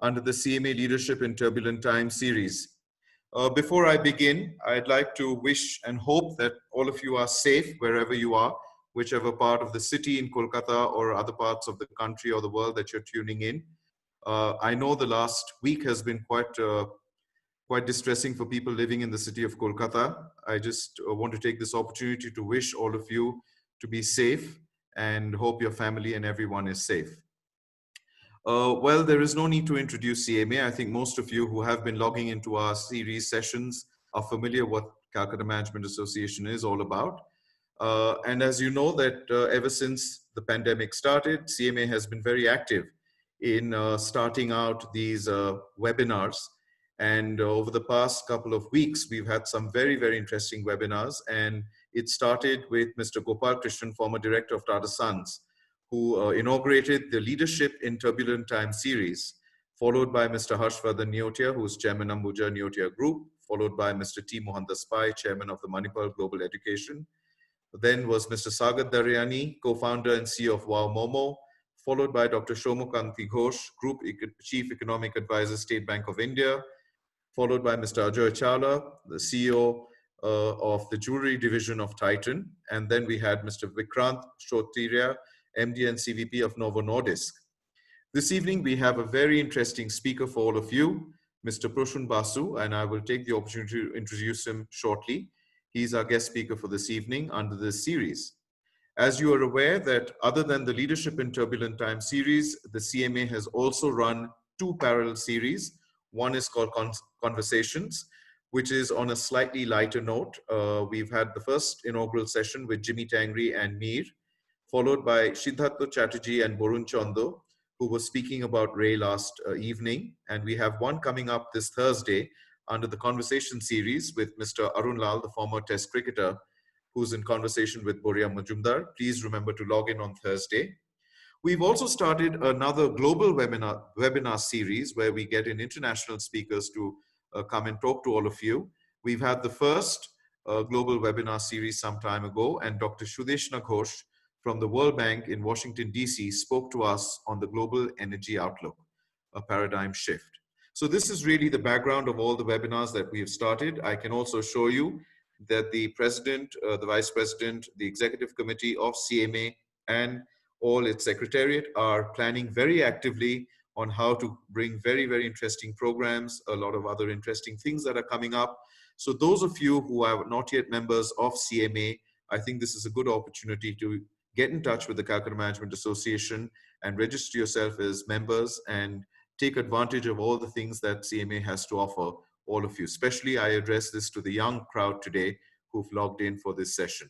under the CMA Leadership in Turbulent Times series. Before I begin, I'd like to wish and hope that all of you are safe wherever you are, whichever part of the city in Kolkata or other parts of the country or the world that you're tuning in. I know the last week has been quite distressing for people living in the city of Kolkata. I just want to take this opportunity to wish all of you to be safe and hope your family and everyone is safe. Well, there is no need to introduce CMA. I think most of you who have been logging into our series sessions are familiar what Calcutta Management Association is all about. And as you know that ever since the pandemic started, CMA has been very active in starting out these webinars. And over the past couple of weeks, we've had some very, very interesting webinars. And it started with Mr. Gopal Krishnan, former director of Tata Sons, who inaugurated the Leadership in Turbulent Times series, followed by Mr. Harshvardhan Neotia, who is chairman of Ambuja Neotia Group, followed by Mr. T. Mohandas Pai, chairman of the Manipal Global Education. Then was Mr. Sagar Daryani, co-founder and CEO of Wow Momo, followed by Dr. Shomukanti Ghosh, Group Chief Economic Advisor, State Bank of India, followed by Mr. Ajay Chawla, the CEO of the Jewelry Division of Titan. And then we had Mr. Vikrant Shotiria, MD and CVP of Novo Nordisk. This evening, we have a very interesting speaker for all of you, Mr. Prasun Basu, and I will take the opportunity to introduce him shortly. He's our guest speaker for this evening under this series. As you are aware that other than the Leadership in Turbulent Times series, the CMA has also run two parallel series. One is called Conversations, which is on a slightly lighter note. We've had the first inaugural session with Jimmy Tangri and Mir, followed by Siddhartha Chatterjee and Borun Chondo, who was speaking about Ray last evening. And we have one coming up this Thursday under the Conversation series with Mr. Arun Lal, the former Test cricketer, who's in conversation with Boria Majumdar. Please remember to log in on Thursday. We've also started another global webinar series where we get in international speakers to come and talk to all of you. We've had the first global webinar series some time ago, and Dr. Shudeshna Ghosh from the World Bank in Washington, D.C. spoke to us on the global energy outlook, a paradigm shift. So this is really the background of all the webinars that we have started. I can also show you that the president, the vice president, the executive committee of CMA and all its secretariat are planning very actively on how to bring very, very interesting programs, a lot of other interesting things that are coming up. So those of you who are not yet members of CMA, I think this is a good opportunity to get in touch with the Calcutta Management Association and register yourself as members and take advantage of all the things that CMA has to offer all of you. Especially I address this to the young crowd today who've logged in for this session.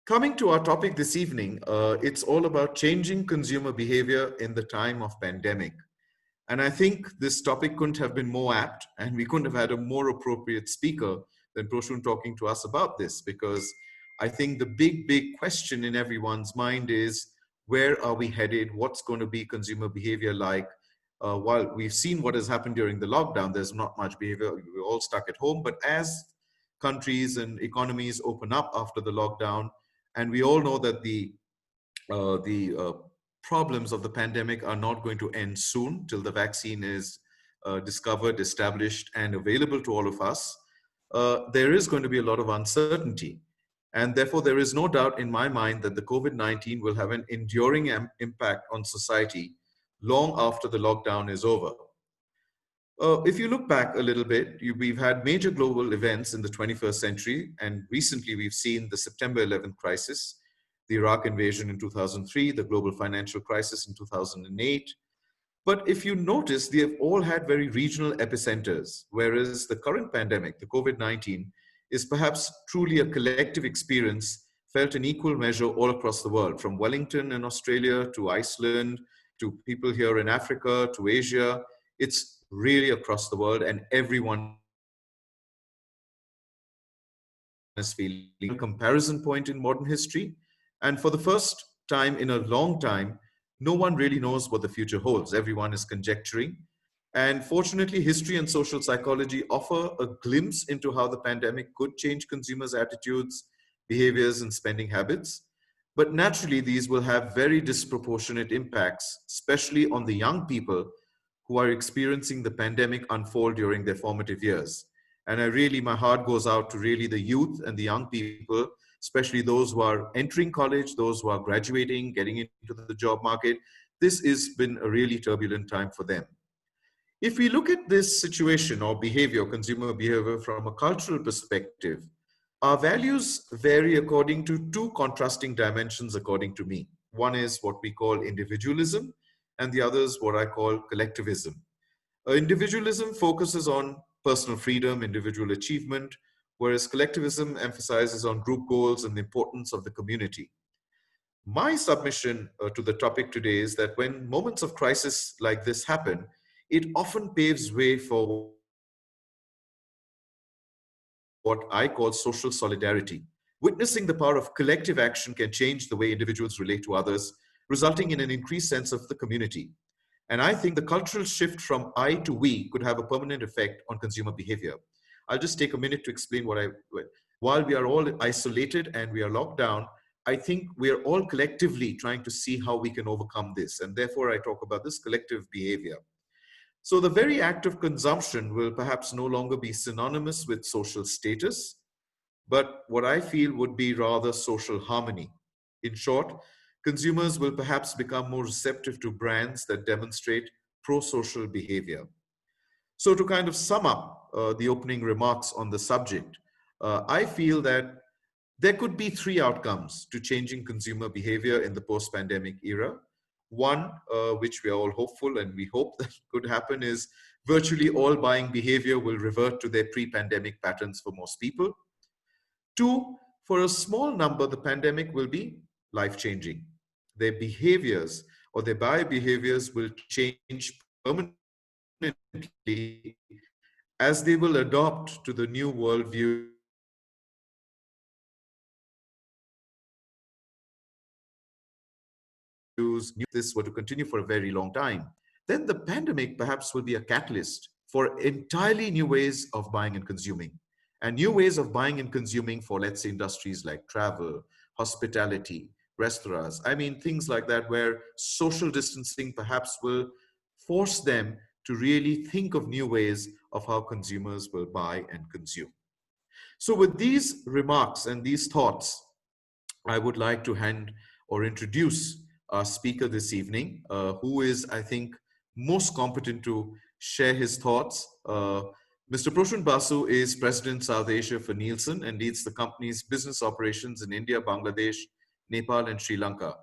Coming to our topic this evening, it's all about changing consumer behavior in the time of pandemic. And I think this topic couldn't have been more apt, and we couldn't have had a more appropriate speaker than Prasun talking to us about this, because I think the big question in everyone's mind is, where are we headed? What's going to be consumer behavior like? While we've seen what has happened during the lockdown, there's not much behavior. We're all stuck at home. But as countries and economies open up after the lockdown, and we all know that the problems of the pandemic are not going to end soon till the vaccine is discovered, established, and available to all of us, there is going to be a lot of uncertainty. And therefore, there is no doubt in my mind that the COVID-19 will have an enduring impact on society long after the lockdown is over. If you look back a little bit, we've had major global events in the 21st century, and recently we've seen the September 11th crisis, the Iraq invasion in 2003, the global financial crisis in 2008. But if you notice, they have all had very regional epicenters, whereas the current pandemic, the COVID-19, is perhaps truly a collective experience felt in equal measure all across the world, from Wellington in Australia to Iceland, to people here in Africa, to Asia. It's really across the world, and everyone is feeling a comparison point in modern history. And for the first time in a long time, no one really knows what the future holds. Everyone is conjecturing. And fortunately, history and social psychology offer a glimpse into how the pandemic could change consumers' attitudes, behaviors, and spending habits. But naturally, these will have very disproportionate impacts, especially on the young people who are experiencing the pandemic unfold during their formative years. And my heart goes out to really the youth and the young people, especially those who are entering college, those who are graduating, getting into the job market. This has been a really turbulent time for them. If we look at this situation or behavior, consumer behavior from a cultural perspective, our values vary according to two contrasting dimensions, according to me. One is what we call individualism, and the other is what I call collectivism. Individualism focuses on personal freedom, individual achievement, whereas collectivism emphasizes on group goals and the importance of the community. My submission to the topic today is that when moments of crisis like this happen, it often paves way for what I call social solidarity. Witnessing the power of collective action can change the way individuals relate to others, resulting in an increased sense of the community. And I think the cultural shift from I to we could have a permanent effect on consumer behavior. I'll just take a minute to explain while we are all isolated and we are locked down, I think we are all collectively trying to see how we can overcome this. And therefore, I talk about this collective behavior. So the very act of consumption will perhaps no longer be synonymous with social status, but what I feel would be rather social harmony. In short, consumers will perhaps become more receptive to brands that demonstrate pro-social behavior. So to kind of sum up the opening remarks on the subject, I feel that there could be three outcomes to changing consumer behavior in the post-pandemic era. One, which we are all hopeful and we hope that could happen, is virtually all buying behavior will revert to their pre-pandemic patterns for most people. Two, for a small number, the pandemic will be life-changing. Their behaviors or their buy behaviors will change permanently as they will adopt to the new worldviews, new lifestyles, new behaviors that have been inculcated in them. If this were to continue for a very long time, then the pandemic perhaps will be a catalyst for entirely new ways of buying and consuming. And new ways of buying and consuming for, let's say, industries like travel, hospitality, restaurants. I mean, things like that, where social distancing perhaps will force them to really think of new ways of how consumers will buy and consume. So, with these remarks and these thoughts, I would like to hand or introduce our speaker this evening, who is, I think, most competent to share his thoughts. Mr. Prasun Basu is President South Asia for Nielsen and leads the company's business operations in India, Bangladesh, Nepal, and Sri Lanka.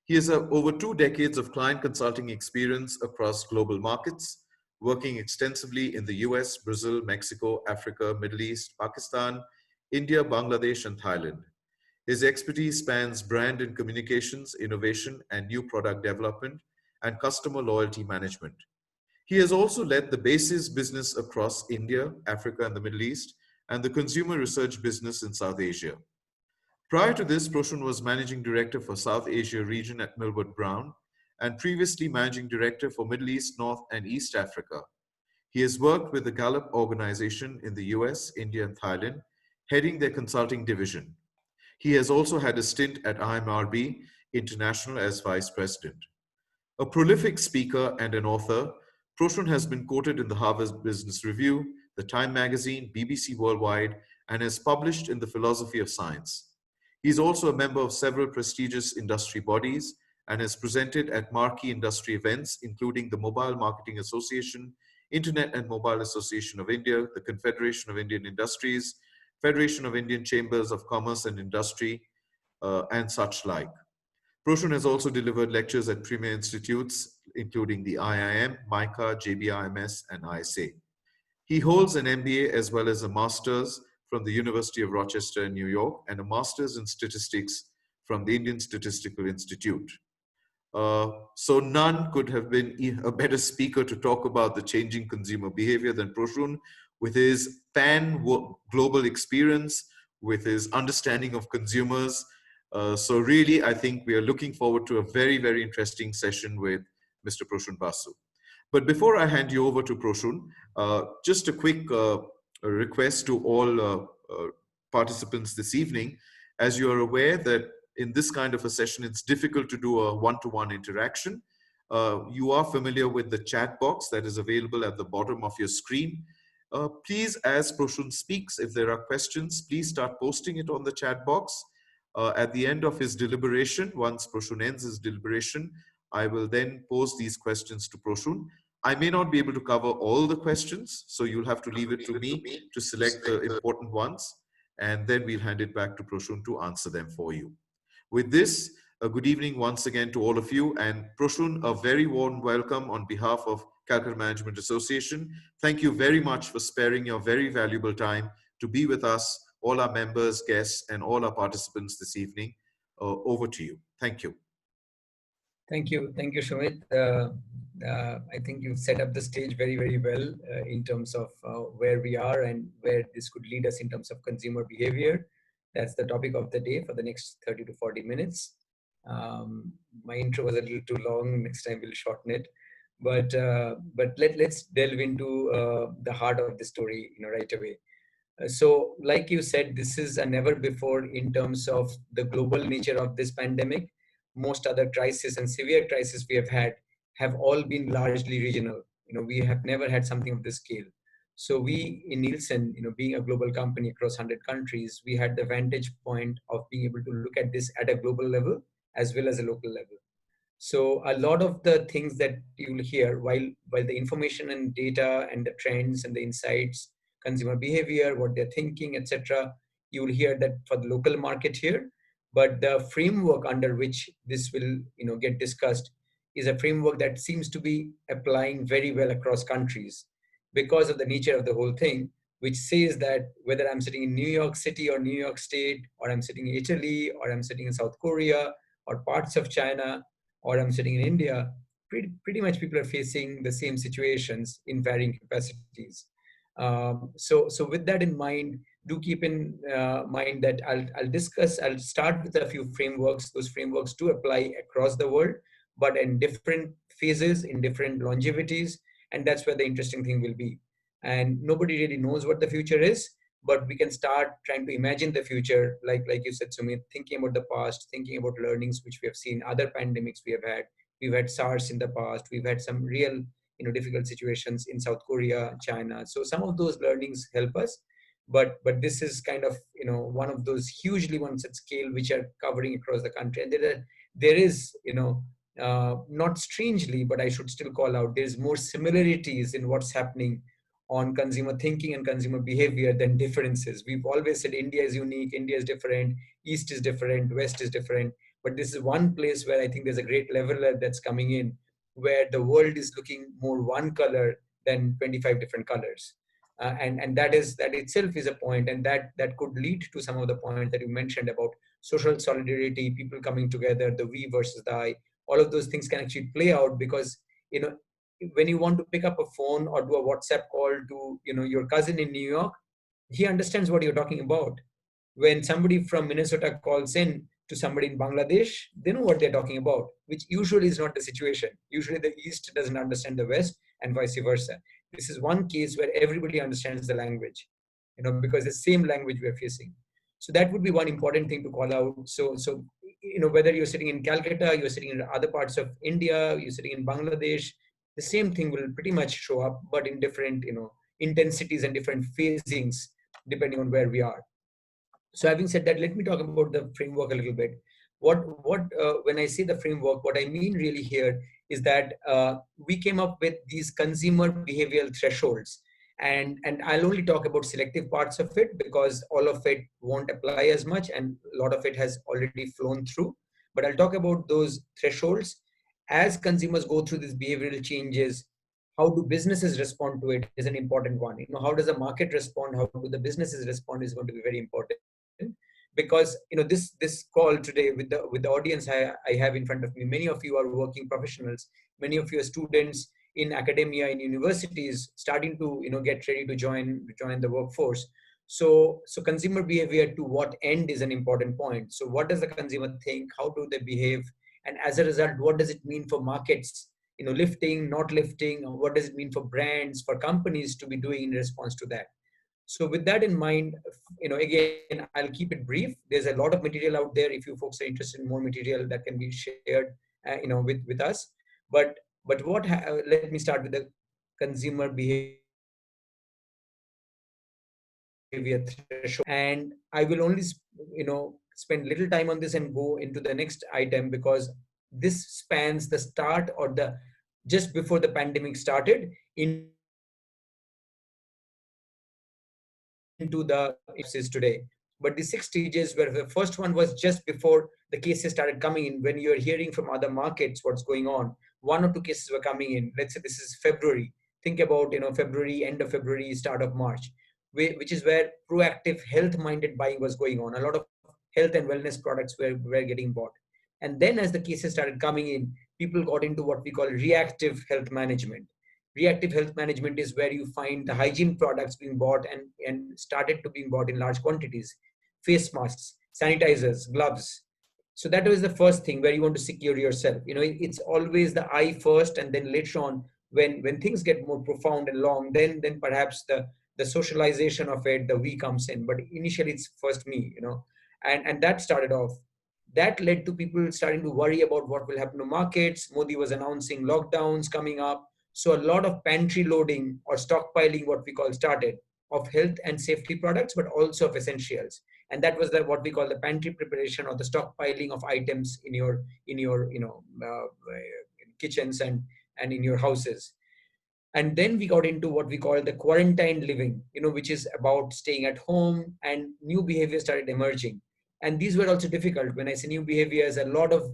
He has over 2 decades of client consulting experience across global markets, working extensively in the US, Brazil, Mexico, Africa, Middle East, Pakistan, India, Bangladesh, and Thailand. His expertise spans brand and communications, innovation and new product development, and customer loyalty management. He has also led the Basis business across India, Africa, and the Middle East, and the consumer research business in South Asia. Prior to this, Prasun was Managing Director for South Asia region at Millward Brown, and previously Managing Director for Middle East, North, and East Africa. He has worked with the Gallup organization in the US, India, and Thailand, heading their consulting division. He has also had a stint at IMRB International as Vice President. A prolific speaker and an author, Prasun has been quoted in the Harvard Business Review, the Time magazine, BBC Worldwide, and has published in the Philosophy of Science. He's also a member of several prestigious industry bodies and has presented at marquee industry events, including the Mobile Marketing Association, Internet and Mobile Association of India, the Confederation of Indian Industries, Federation of Indian Chambers of Commerce and Industry, and such like. Prasun has also delivered lectures at premier institutes, including the IIM, MICA, JBRMS, and ISA. He holds an MBA as well as a master's from the University of Rochester in New York and a master's in statistics from the Indian Statistical Institute. So none could have been a better speaker to talk about the changing consumer behavior than Prasun, with his global experience, with his understanding of consumers. So really, I think we are looking forward to a very, very interesting session with Mr. Prasun Basu. But before I hand you over to Prasun, just a quick request to all participants this evening. As you are aware that in this kind of a session, it's difficult to do a one-to-one interaction. You are familiar with the chat box that is available at the bottom of your screen. Please, as Prasun speaks, if there are questions, please start posting it on the chat box. At the end of his deliberation, once Prasun ends his deliberation, I will then pose these questions to Prasun. I may not be able to cover all the questions, so you'll have to leave it to me to select the important ones, and then we'll hand it back to Prasun to answer them for you. With this, a good evening once again to all of you, and Prasun, a very warm welcome on behalf of Calcutta Management Association. Thank you very much for sparing your very valuable time to be with us, all our members, guests, and all our participants this evening. Over to you. Thank you. Thank you, Sumit. I think you've set up the stage very, very well in terms of where we are and where this could lead us in terms of consumer behavior. That's the topic of the day for the next 30 to 40 minutes. My intro was a little too long. Next time we'll shorten it. But let's delve into the heart of the story, right away. So, like you said, this is a never before in terms of the global nature of this pandemic. Most other crises and severe crises we have had have all been largely regional. We have never had something of this scale. So we in Nielsen, being a global company across 100 countries, we had the vantage point of being able to look at this at a global level as well as a local level. So a lot of the things that you'll hear, while the information and data and the trends and the insights, consumer behavior, what they're thinking, etc., you will hear that for the local market here. But the framework under which this will, get discussed is a framework that seems to be applying very well across countries because of the nature of the whole thing, which says that whether I'm sitting in New York City or New York State, or I'm sitting in Italy, or I'm sitting in South Korea, or parts of China, or I'm sitting in India, pretty much people are facing the same situations in varying capacities. So with that in mind, do keep in mind that I'll start with a few frameworks. Those frameworks do apply across the world, but in different phases, in different longevities, and that's where the interesting thing will be. And nobody really knows what the future is, but we can start trying to imagine the future, like you said, Sumit, thinking about the past, thinking about learnings which we have seen, other pandemics we have had. We've had SARS in the past. We've had some real, difficult situations in South Korea, China. So some of those learnings help us, but this is kind of, one of those hugely ones at scale which are covering across the country. And there is, not strangely, but I should still call out, there's more similarities in what's happening on consumer thinking and consumer behavior than differences. We've always said India is unique, India is different, East is different, West is different. But this is one place where I think there's a great leveler that's coming in, where the world is looking more one color than 25 different colors. And that itself is a point, and that could lead to some of the points that you mentioned about social solidarity, people coming together, the we versus the I. All of those things can actually play out because, when you want to pick up a phone or do a WhatsApp call to, your cousin in New York, he understands what you're talking about. When somebody from Minnesota calls in to somebody in Bangladesh, they know what they're talking about, which usually is not the situation. Usually the East doesn't understand the West and vice versa. This is one case where everybody understands the language, because the same language we're facing. So that would be one important thing to call out. So whether you're sitting in Calcutta, you're sitting in other parts of India, you're sitting in Bangladesh, the same thing will pretty much show up, but in different, intensities and different phasings, depending on where we are. So having said that, let me talk about the framework a little bit. When I say the framework, what I mean really here is that we came up with these consumer behavioral thresholds, and I'll only talk about selective parts of it because all of it won't apply as much, and a lot of it has already flown through. But I'll talk about those thresholds as consumers go through these behavioral changes. How do businesses respond to it is an important one. How does the market respond? How do the businesses respond is going to be very important, because this call today with the audience I have in front of me, many of you are working professionals, many of you are students in academia, in universities, starting to get ready to join the workforce. So consumer behavior to what end is an important point. So what does the consumer think? How do they behave? And as a result, what does it mean for markets? Lifting, not lifting, or what does it mean for brands, for companies to be doing in response to that? So with that in mind, again, I'll keep it brief. There's a lot of material out there. If you folks are interested in more material that can be shared, with us. But let me start with the consumer behavior threshold, and I will only spend little time on this and go into the next item, because this spans the start or the just before the pandemic started into the today. But the 6 stages, where the first one was just before the cases started coming in, when you're hearing from other markets what's going on, 1 or 2 cases were coming in. Let's say this is February. Think about, February, end of February, start of March, which is where proactive health-minded buying was going on. A lot of health and wellness products were getting bought. And then as the cases started coming in, people got into what we call reactive health management. Reactive health management is where you find the hygiene products being bought and started to being bought in large quantities. Face masks, sanitizers, gloves. So that was the first thing, where you want to secure yourself. It's always the I first, and then later on, when things get more profound and long, then perhaps the socialization of it, the we comes in. But initially it's first me. And that started off. That led to people starting to worry about what will happen to markets. Modi was announcing lockdowns coming up. So a lot of pantry loading or stockpiling, what we call, started, of health and safety products, but also of essentials. And that was what we call the pantry preparation, or the stockpiling of items in your kitchens and in your houses. And then we got into what we call the quarantine living, which is about staying at home, and new behaviors started emerging. And these were also difficult. When I say new behaviors, a lot of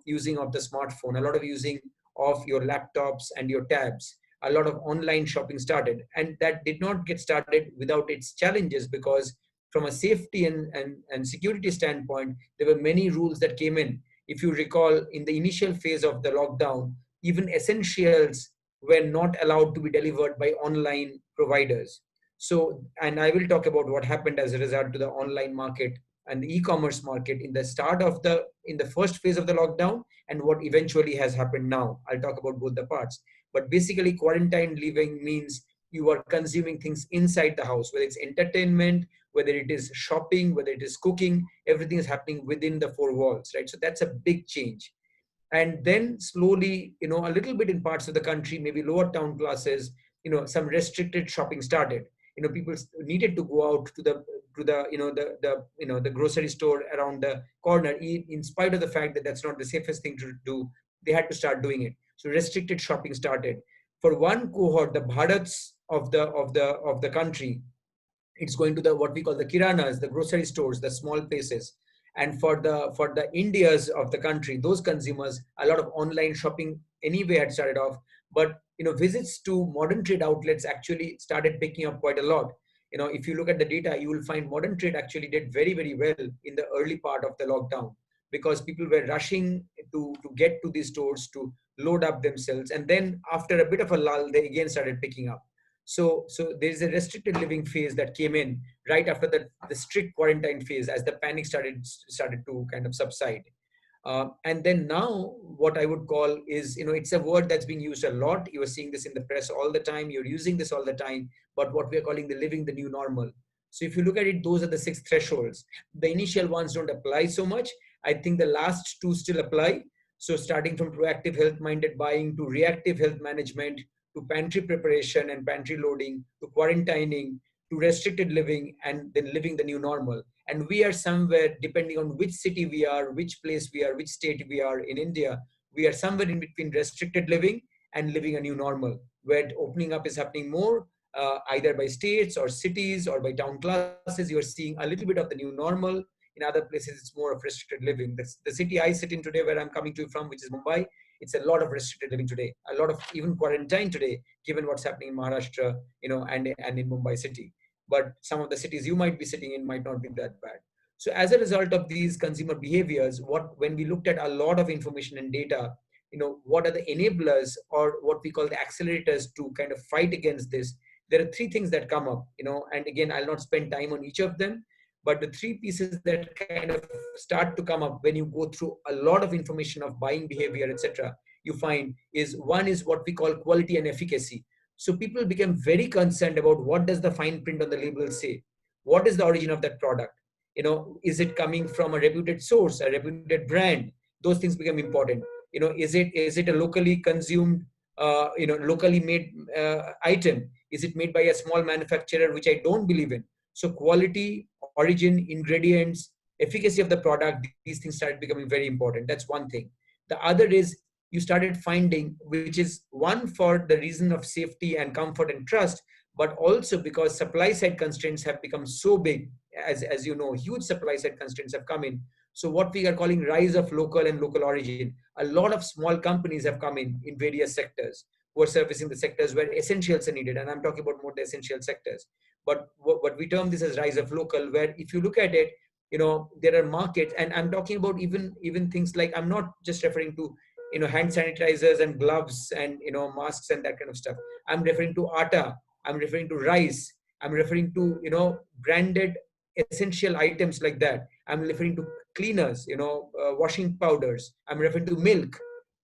using of the smartphone, a lot of using of your laptops and your tabs, a lot of online shopping started. And that did not get started without its challenges, because from a safety and security standpoint, there were many rules that came in. If you recall, in the initial phase of the lockdown, even essentials were not allowed to be delivered by online providers. So, and I will talk about what happened as a result to the online market and the e-commerce market in the first phase of the lockdown, and what eventually has happened now. I'll talk about both the parts. But basically, quarantine living means you are consuming things inside the house, whether it's entertainment, whether it is shopping, whether it is cooking, everything is happening within the four walls, right? So that's a big change. And then slowly, a little bit in parts of the country, maybe lower town classes, some restricted shopping started. People needed to go out to the the grocery store around the corner, in spite of the fact that that's not the safest thing to do. They had to start doing it. So restricted shopping started. For one cohort, the bharats of the country, it's going to the what we call the kiranas, the grocery stores, the small places. And for the Indias of the country, those consumers, a lot of online shopping anyway had started off. But visits to modern trade outlets actually started picking up quite a lot. If you look at the data, you will find modern trade actually did very, very well in the early part of the lockdown, because people were rushing to get to these stores to load up themselves. And then after a bit of a lull, they again started picking up. So there is a restricted living phase that came in right after the strict quarantine phase, as the panic started to kind of subside. And then now, what I would call is, it's a word that's being used a lot. You are seeing this in the press all the time. You're using this all the time. But what we are calling the living the new normal. So if you look at it, those are the 6 thresholds. The initial ones don't apply so much. I think the last 2 still apply. So starting from proactive health-minded buying to reactive health management, to pantry preparation and pantry loading, to quarantining, to restricted living, and then living the new normal. And we are somewhere, depending on which city we are, which place we are, which state we are in India, we are somewhere in between restricted living and living a new normal, where opening up is happening more, either by states or cities or by town classes. You are seeing a little bit of the new normal. In other places, it's more of restricted living. The city I sit in today, where I'm coming to from, which is Mumbai, it's a lot of restricted living today, a lot of even quarantine today, given what's happening in Maharashtra, and in Mumbai city. But some of the cities you might be sitting in might not be that bad. So as a result of these consumer behaviors, when we looked at a lot of information and data, what are the enablers, or what we call the accelerators, to kind of fight against this? There are 3 things that come up, and again, I'll not spend time on each of them, but the 3 pieces that kind of start to come up when you go through a lot of information of buying behavior, etc., you find is, one is what we call quality and efficacy. So people become very concerned about, what does the fine print on the label say? What is the origin of that product? Is it coming from a reputed source, a reputed brand? Those things become important. Is it a locally consumed, locally made item? Is it made by a small manufacturer, which I don't believe in? So quality, origin, ingredients, efficacy of the product, these things started becoming very important. That's one thing. The other is, you started finding, which is one for the reason of safety and comfort and trust, but also because supply side constraints have become so big. As you know, huge supply side constraints have come in. So what we are calling rise of local and local origin, a lot of small companies have come in various sectors, who are servicing the sectors where essentials are needed, and I'm talking about more the essential sectors. But what we term this as rise of local, where if you look at it, there are markets, and I'm talking about even things like, I'm not just referring to hand sanitizers and gloves and masks and that kind of stuff. I'm referring to atta, I'm referring to rice, I'm referring to branded essential items like that. I'm referring to cleaners, washing powders, I'm referring to milk.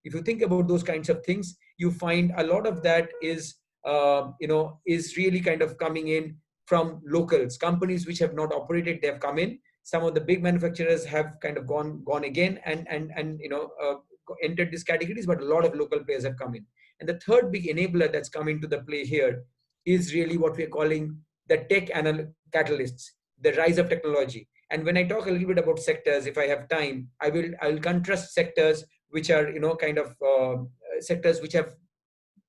If you think about those kinds of things, you find a lot of that is really kind of coming in from locals, companies which have not operated, they have come in. Some of the big manufacturers have kind of gone again and entered these categories, but a lot of local players have come in. And the third big enabler that's come into the play here is really what we're calling the catalysts, the rise of technology. And when I talk a little bit about sectors, if I have time, I will contrast sectors which are kind of sectors which have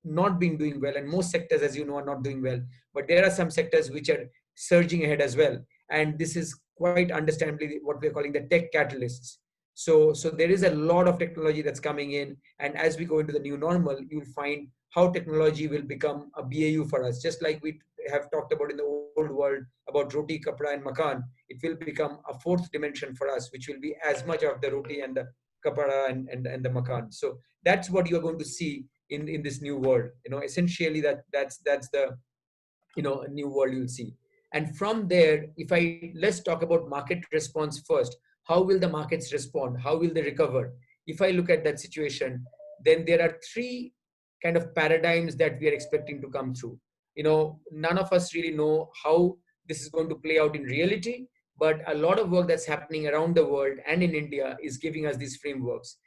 not been doing well, and most sectors, as you know, are not doing well. But there are some sectors which are surging ahead as well, and this is quite understandably what we're calling the tech catalysts. So there is a lot of technology that's coming in, and as we go into the new normal, you'll find how technology will become a BAU for us. Just like we have talked about in the old world about roti, kapra, and makan, it will become a fourth dimension for us, which will be as much of the roti and the kapara and the makan. So that's what you're going to see in this new world. Essentially that's the new world you'll see. And from there, if I let's talk about market response first. How will the markets respond? How will they recover? If I look at that situation, then there are three kind of paradigms that we are expecting to come through. None of us really know how this is going to play out in reality, but a lot of work that's happening around the world and in India is giving us these frameworks.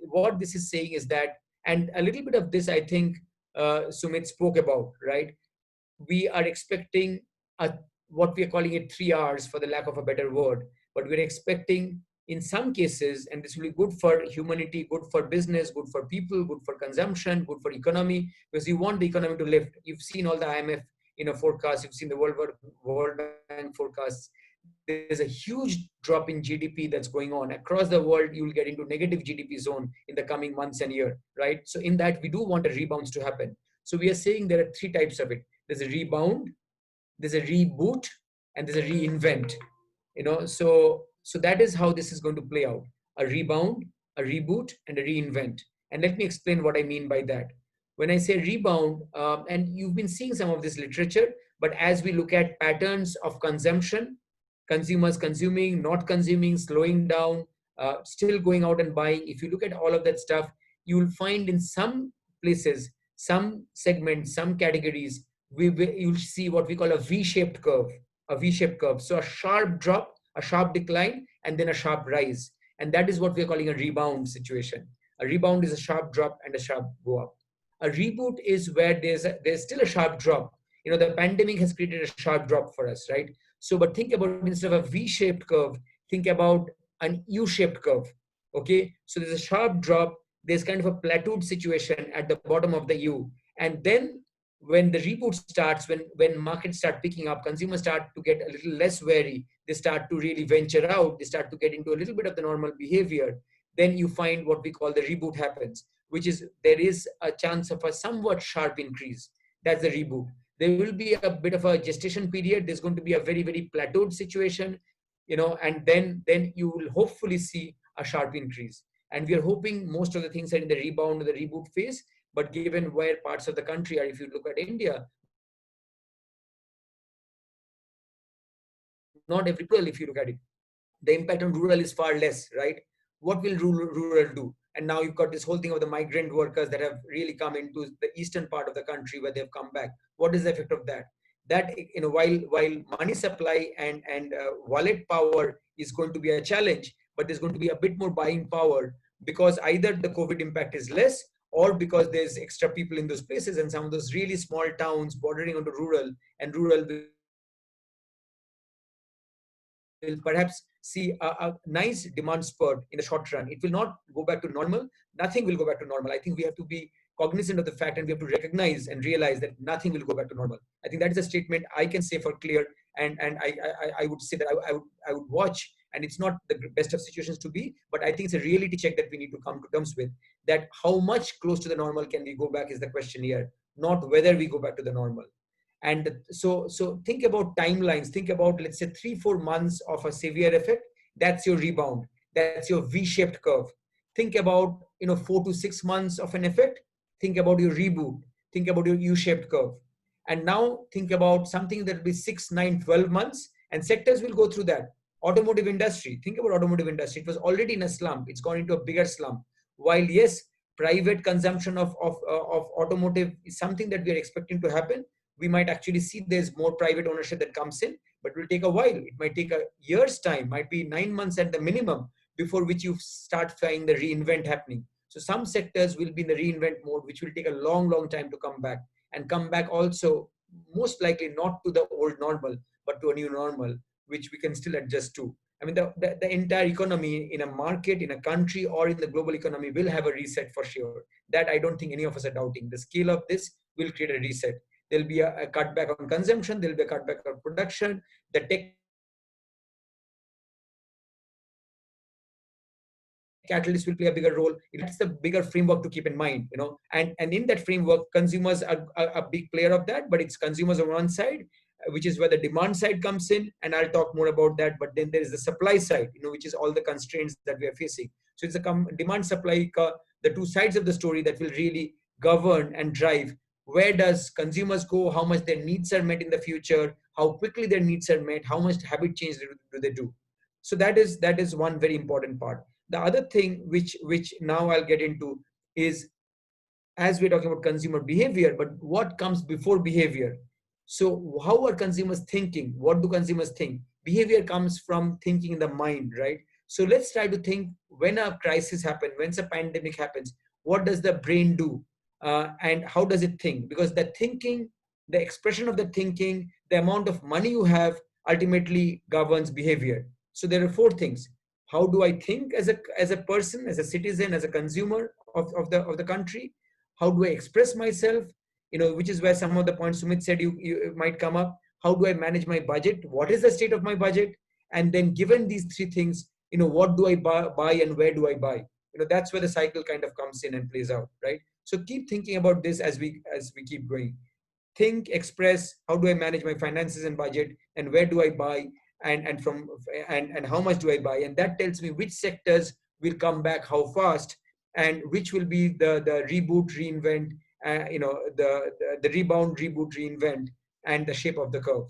What this is saying is that, and a little bit of this, I think, Sumit spoke about, right? We are expecting what we are calling it 3 R's, for the lack of a better word, but we're expecting in some cases, and this will be good for humanity, good for business, good for people, good for consumption, good for economy, because you want the economy to lift. You've seen all the IMF forecasts, you've seen the World Bank forecasts. There's a huge drop in GDP that's going on across the world. You will get into negative GDP zone in the coming months and year, right? So in that, we do want a rebounds to happen. So we are saying there are three types of it. There's a rebound, there's a reboot, and there's a reinvent. So that is how this is going to play out: a rebound, a reboot, and a reinvent. And let me explain what I mean by that. When I say rebound, and you've been seeing some of this literature, but as we look at patterns of consumption, consumers consuming, not consuming, slowing down, still going out and buying, if you look at all of that stuff, you will find in some places, some segments, some categories, you'll see what we call a V-shaped curve, a V-shaped curve. So a sharp drop, a sharp decline, and then a sharp rise. And that is what we're calling a rebound situation. A rebound is a sharp drop and a sharp go up. A reboot is where there's still a sharp drop. The pandemic has created a sharp drop for us, right? So, but think about, instead of a V-shaped curve, think about an U-shaped curve. Okay, so there's a sharp drop. There's kind of a plateaued situation at the bottom of the U, and then when the reboot starts, when markets start picking up, consumers start to get a little less wary, they start to really venture out, they start to get into a little bit of the normal behavior, then you find what we call the reboot happens, which is there is a chance of a somewhat sharp increase. That's the reboot. There will be a bit of a gestation period. There's going to be a very, very plateaued situation, and then you will hopefully see a sharp increase. And we are hoping most of the things are in the rebound or the reboot phase. But given where parts of the country are, if you look at India, not every rural, if you look at it, the impact on rural is far less, right? What will rural do? And now you've got this whole thing of the migrant workers that have really come into the eastern part of the country where they've come back. What is the effect of that? While money supply and wallet power is going to be a challenge, but there's going to be a bit more buying power. because either the COVID impact is less, or because there's extra people in those places, and some of those really small towns bordering onto rural, and rural will perhaps see a nice demand spurt in the short run. It will not go back to normal. Nothing will go back to normal. I think we have to be cognizant of the fact, and we have to recognize and realize that nothing will go back to normal. I think that is a statement I can say for clear, and I would say that I would watch, and it's not the best of situations to be, but I think it's a reality check that we need to come to terms with, that how much close to the normal can we go back is the question here, not whether we go back to the normal. And so think about timelines. Think about, let's say, 3-4 months of a severe effect. That's your rebound. That's your V-shaped curve. Think about 4 to 6 months of an effect. Think about your reboot. Think about your U-shaped curve. And now think about something that will be 6, 9, 12 months, and sectors will go through that. Automotive industry. Think about automotive industry. It was already in a slump. It's gone into a bigger slump. While yes, private consumption of automotive is something that we are expecting to happen, we might actually see there's more private ownership that comes in, but it will take a while. It might take a year's time, might be 9 months at the minimum, before which you start finding the reinvent happening. So some sectors will be in the reinvent mode, which will take a long, long time to come back, and come back also most likely not to the old normal, but to a new normal, which we can still adjust to. I mean, the entire economy in a market, in a country, or in the global economy will have a reset for sure. That I don't think any of us are doubting. The scale of this will create a reset. There'll be a cutback on consumption. There'll be a cutback on production. The tech catalyst will play a bigger role. That's the bigger framework to keep in mind, and in that framework, consumers are a big player of that. But it's consumers on one side, which is where the demand side comes in, and I'll talk more about that. But then there is the supply side, which is all the constraints that we are facing. So it's a demand supply, the two sides of the story that will really govern and drive where does consumers go, how much their needs are met in the future, how quickly their needs are met, how much habit change do they do. So that is one very important part. The other thing which now I'll get into is, as we're talking about consumer behavior, but what comes before behavior? So how are consumers thinking? What do consumers think? Behavior comes from thinking in the mind, right? So let's try to think, when a crisis happens, when a pandemic happens, what does the brain do? And how does it think? Because the thinking, the expression of the thinking, the amount of money you have ultimately governs behavior. So there are four things. How do I think as a person, as a citizen, as a consumer of the country? How do I express myself? Which is where some of the points Sumit said you might come up. How do I manage my budget? What is the state of my budget? And then given these three things, what do I buy and where do I buy? That's where the cycle kind of comes in and plays out, right? So keep thinking about this as we keep going. Think, express, how do I manage my finances and budget, and where do I buy, and how much do I buy? And that tells me which sectors will come back how fast, and which will be the reboot, reinvent, the rebound, reboot, reinvent, and the shape of the curve.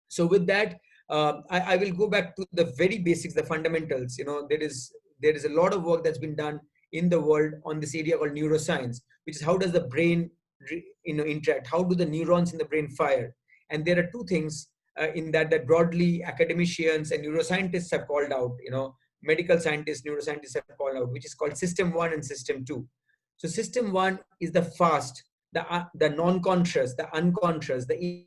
So with that, I will go back to the very basics, the fundamentals. There is a lot of work that's been done in the world on this area called neuroscience, which is how does the brain interact? How do the neurons in the brain fire? And there are two things in that broadly academicians and neuroscientists have called out. Medical scientists, neuroscientists have called out, which is called system 1 and system 2. So system 1 is the fast, the non-conscious, the unconscious, the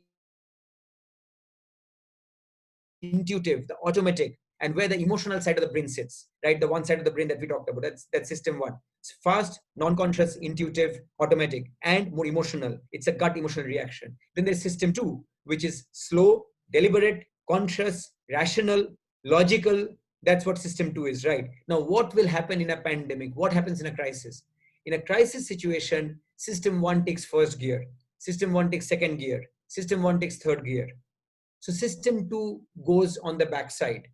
intuitive, the automatic, and where the emotional side of the brain sits, right? The one side of the brain that we talked about. That's system 1. It's fast, non-conscious, intuitive, automatic, and more emotional. It's a gut emotional reaction. Then there's system 2, which is slow, deliberate, conscious, rational, logical. That's what system 2 is, right? Now, what will happen in a pandemic? What happens in a crisis? In a crisis situation, system 1 takes first gear, system 1 takes second gear, system 1 takes third gear. So system 2 goes on the backside.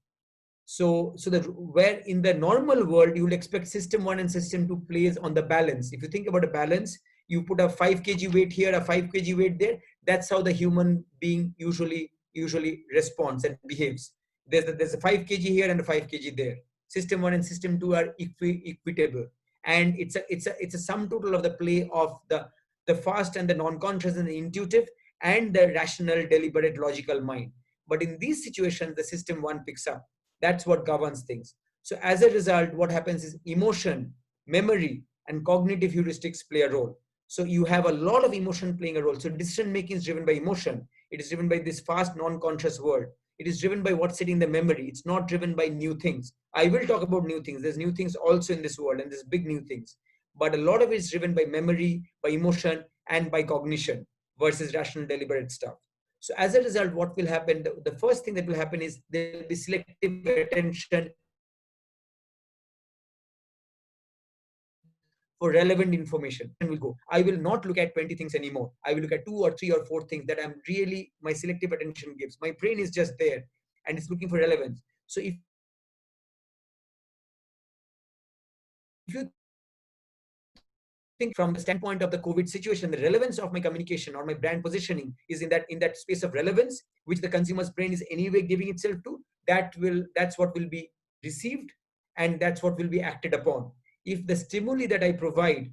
So where in the normal world you would expect system 1 and system 2 plays on the balance. If you think about a balance, you put a 5 kg weight here, a 5 kg weight there. That's how the human being usually responds and behaves. There's a 5 kg here and a 5 kg there. System 1 and system 2 are equitable, and it's a sum total of the play of the fast and the non-conscious and the intuitive and the rational, deliberate, logical mind. But in these situations, the system 1 picks up. That's what governs things. So as a result, what happens is emotion, memory, and cognitive heuristics play a role. So you have a lot of emotion playing a role. So decision making is driven by emotion. It is driven by this fast non-conscious world. It is driven by what's sitting in the memory. It's not driven by new things. I will talk about new things. There's new things also in this world, and there's big new things. But a lot of it is driven by memory, by emotion, and by cognition versus rational, deliberate stuff. So as a result, what will happen? The first thing that will happen is there will be selective attention for relevant information. For relevant information will go. I will not look at 20 things anymore. I will look at 2 or 3 or 4 things that I'm really, my selective attention gives. My brain is just there and it's looking for relevance. So if you think from the standpoint of the COVID situation, the relevance of my communication or my brand positioning is in that space of relevance, which the consumer's brain is anyway giving itself to. That's what will be received, and that's what will be received, and that's what will be acted upon. If the stimuli that I provide,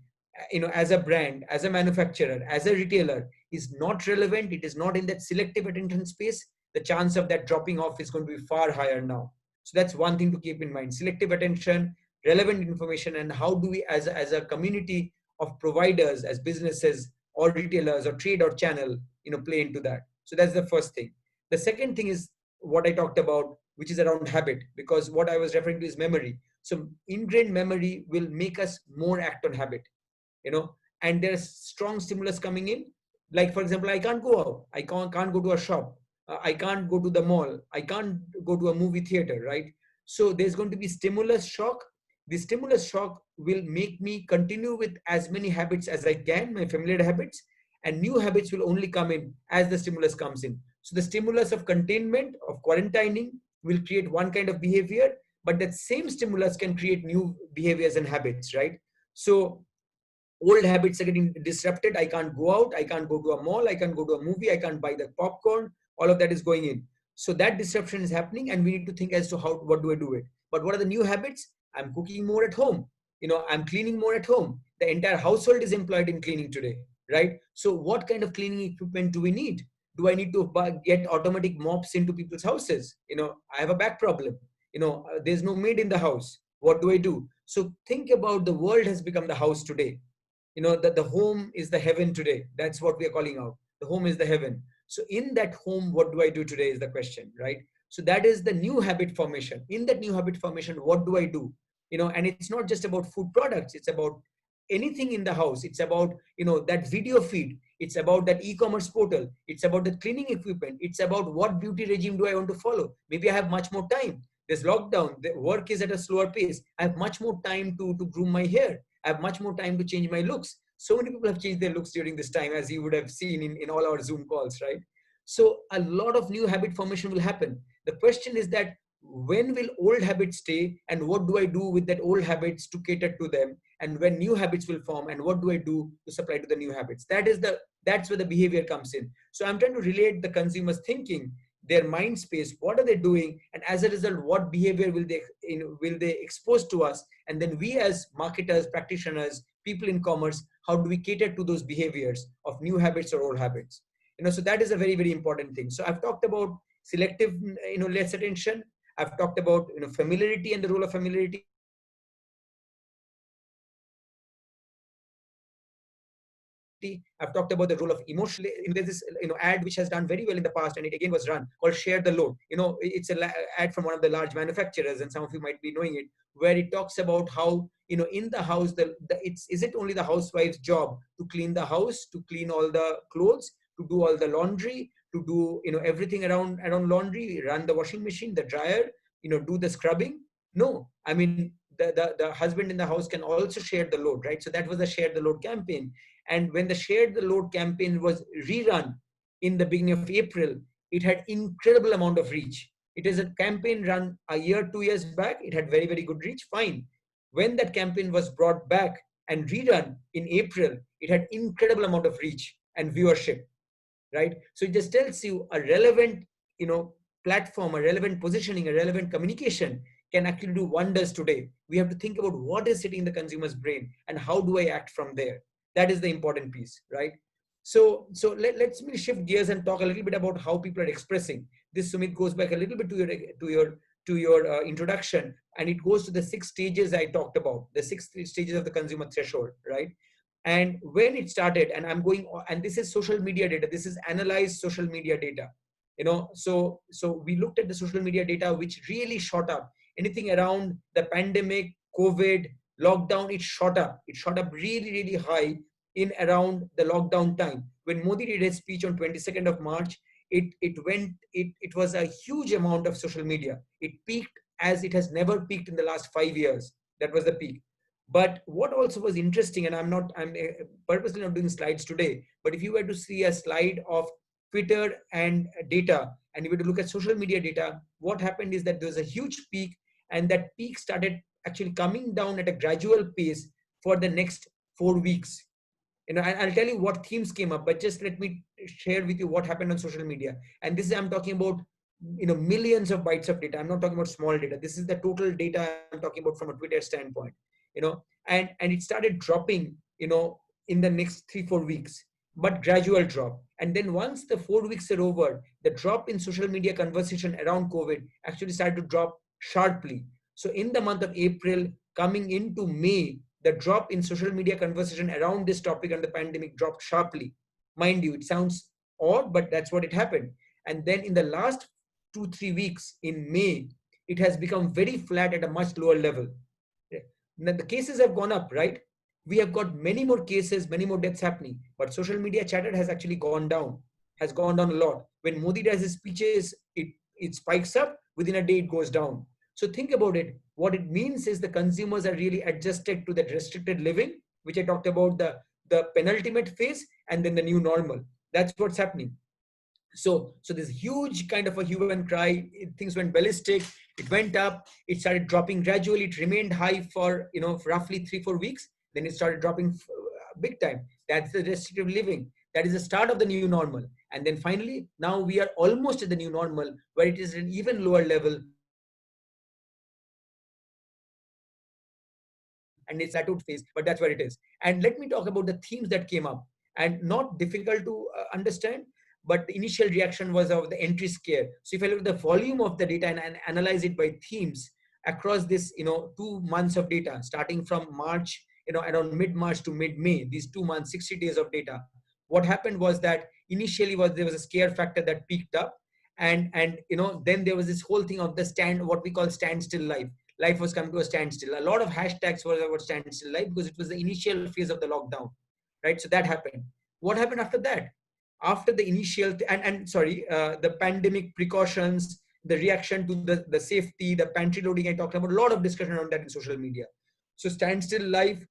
as a brand, as a manufacturer, as a retailer, is not relevant, it is not in that selective attention space, the chance of that dropping off is going to be far higher now. So that's one thing to keep in mind: selective attention, relevant information, and how do we as a community of providers, as businesses or retailers or trade or channel, play into that. So that's the first thing. The second thing is what I talked about, which is around habit, because what I was referring to is memory. So ingrained memory will make us more act on habit, you know and there's strong stimulus coming in. Like, for example, I can't go out, I can't go to a shop, I can't go to the mall, I can't go to a movie theater, right? So there's going to be stimulus shock. The stimulus shock will make me continue with as many habits as I can, my familiar habits, and new habits will only come in as the stimulus comes in. So the stimulus of containment, of quarantining, will create one kind of behavior, but that same stimulus can create new behaviors and habits, right? So old habits are getting disrupted. I can't go out, I can't go to a mall, I can't go to a movie, I can't buy the popcorn. All of that is going in. So that disruption is happening, and we need to think as to how, what do I do it. But what are the new habits? I'm cooking more at home, I'm cleaning more at home. The entire household is employed in cleaning today, right? So what kind of cleaning equipment do we need? Do I need to get automatic mops into people's houses? I have a back problem. There's no maid in the house. What do I do? So think about, the world has become the house today. That the home is the heaven today. That's what we are calling out. The home is the heaven. So in that home, what do I do today is the question, right? So that is the new habit formation. In that new habit formation, what do I do? And it's not just about food products, it's about anything in the house. It's about that video feed, it's about that e-commerce portal, it's about the cleaning equipment, it's about what beauty regime do I want to follow. Maybe I have much more time. There's lockdown, the work is at a slower pace, I have much more time to groom my hair, I have much more time to change my looks. So many people have changed their looks during this time, as you would have seen in all our Zoom calls, right? So a lot of new habit formation will happen. The question is that, when will old habits stay, and what do I do with that old habits to cater to them? And when new habits will form, and what do I do to supply to the new habits? That's where the behavior comes in. So I'm trying to relate the consumer's thinking, their mind space, what are they doing, and as a result, what behavior will they expose to us, and then we as marketers, practitioners, people in commerce, how do we cater to those behaviors of new habits or old habits? So that is a very, very important thing. So I've talked about selective less attention. I've talked about familiarity and the role of familiarity. I've talked about the role of emotion and the role of cognition. I've talked about the role of memory. There's this ad which has done very well in the past, and it again was run, called Share the Load. It's a ad from one of the large manufacturers, and some of you might be knowing it, where it talks about how in the house, is it only the housewife's job to clean the house, to clean all the clothes, to do all the laundry, to do everything around laundry, run the washing machine, the dryer, do the scrubbing? No, I mean, the husband in the house can also share the load, right? So that was the Share the Load campaign. And when the Share the Load campaign was rerun in the beginning of April, it had incredible amount of reach. It is a campaign run a year, 2 years back. It had very, very good reach. Fine. When that campaign was brought back and rerun in April, it had incredible amount of reach and viewership, right? So it just tells you a relevant, platform, a relevant positioning, a relevant communication can actually do wonders today. We have to think about what is sitting in the consumer's brain and how do I act from there. That is the important piece, right? So let's shift gears and talk a little bit about how people are expressing. This, Sumit, goes back a little bit to to your introduction, and it goes to the 6 stages I talked about, the 6 stages of the consumer threshold, right? And when it started, and I'm going, and this is social media data, this is analyzed social media data, so we looked at the social media data, which really shot up. Anything around the pandemic, COVID, lockdown, it shot up really, really high in around the lockdown time. When Modi did his speech on 22nd of March, it was a huge amount of social media. It peaked as it has never peaked in the last 5 years. That was the peak. But what also was interesting, and I'm purposely not doing slides today, but if you were to see a slide of Twitter and data, and you were to look at social media data, what happened is that there was a huge peak, and that peak started actually coming down at a gradual pace for the next 4 weeks. I'll tell you what themes came up, but just let me share with you what happened on social media. And this is, I'm talking about, millions of bytes of data. I'm not talking about small data. This is the total data I'm talking about from a Twitter standpoint, and it started dropping, in the next 3-4 weeks, but gradual drop. And then once the 4 weeks are over, the drop in social media conversation around COVID actually started to drop sharply. So in the month of April, coming into May, the drop in social media conversation around this topic and the pandemic dropped sharply. Mind you, it sounds odd, but that's what it happened. And then in the last 2-3 weeks in May, it has become very flat at a much lower level. Now the cases have gone up, right? We have got many more cases, many more deaths happening, but social media chatter has actually gone down a lot. When Modi does his speeches, it spikes up. Within a day, it goes down. So think about it. What it means is the consumers are really adjusted to that restricted living, which I talked about, the penultimate phase, and then the new normal. That's what's happening. So this huge kind of a hue and cry, things went ballistic. It went up. It started dropping gradually. It remained high for for roughly 3-4 weeks. Then it started dropping big time. That's the restrictive living. That is the start of the new normal. And then finally, now we are almost at the new normal, where it is an even lower level, where it is and it's plateaued phase, but that's where it is. And let me talk about the themes that came up, and not difficult to understand, but the initial reaction was of the entry scare. So if I look at the volume of the data and analyze it by themes across this 2 months of data, starting from March, around mid-March to mid-May, these 2 months, 60 days of data, what happened was that initially there was a scare factor that peaked up, and then there was this whole thing of what we call standstill life. Life was coming to a standstill. A lot of hashtags were about standstill life because it was the initial phase of the lockdown, right? So that happened. What happened after that? After the initial the pandemic precautions, the reaction to the safety, the pantry loading, I talked about a lot of discussion on that in social media. So standstill life,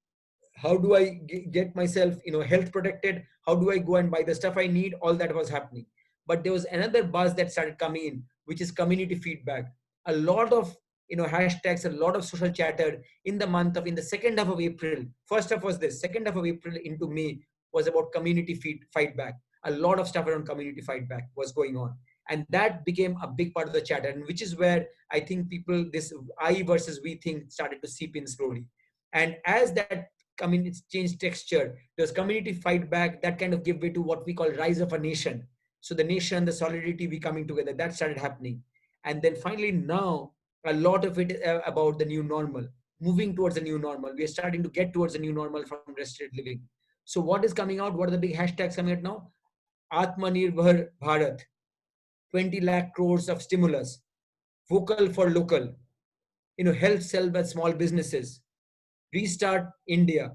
how do I get myself health protected, how do I go and buy the stuff I need, all that was happening. But there was another buzz that started coming in, which is community feedback. A lot of hashtags, a lot of social chatter in the second half of April. First half was this, second half of April into May was about community fight back. A lot of stuff around community fight back was going on, and that became a big part of the chatter, and which is where I think people, this I versus we thing started to seep in slowly. And as that community changed texture, there's community fight back that kind of give way to what we call rise of a nation. So the nation, the solidarity, we coming together, that started happening. And then finally now, a lot of it about the new normal, moving towards a new normal. We are starting to get towards a new normal from restricted living. So what is coming out? What are the big hashtags coming out now? Atmanirbhar Bharat, 20 lakh crores of stimulus, vocal for local, help sell by small businesses, restart India,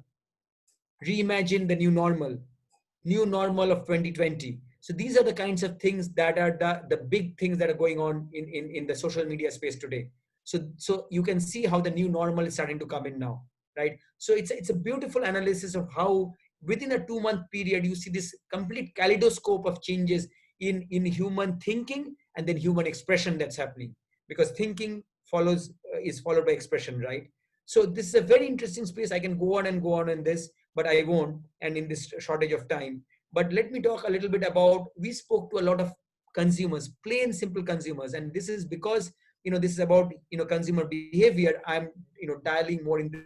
reimagine the new normal of 2020. So these are the kinds of things that are the big things that are going on in the social media space today. So you can see how the new normal is starting to come in now, right? So it's a beautiful analysis of how within a 2 month period, you see this complete kaleidoscope of changes in human thinking and then human expression that's happening, because thinking is followed by expression, right? So this is a very interesting space. I can go on and go on in this, but I won't, and in this shortage of time. But let me talk a little bit about, we spoke to a lot of consumers, plain simple consumers, and this is because this is about consumer behavior. I'm dialing more in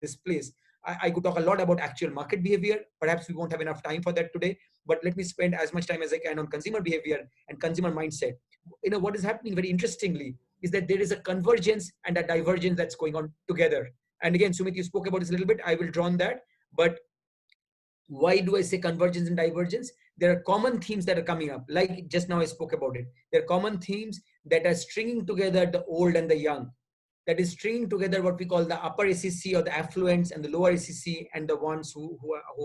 this place. I could talk a lot about actual market behavior. Perhaps we won't have enough time for that today, but let me spend as much time as I can on consumer behavior and consumer mindset. what is happening very interestingly is that there is a convergence and a divergence that's going on together. And again, Sumit, you spoke about this a little bit. I will draw on that. But why do I say convergence and divergence? There are common themes that are coming up. Like just now I spoke about it. There are common themes that are stringing together the old and the young. That is stringing together what we call the upper SEC or the affluents and the lower SEC and the ones who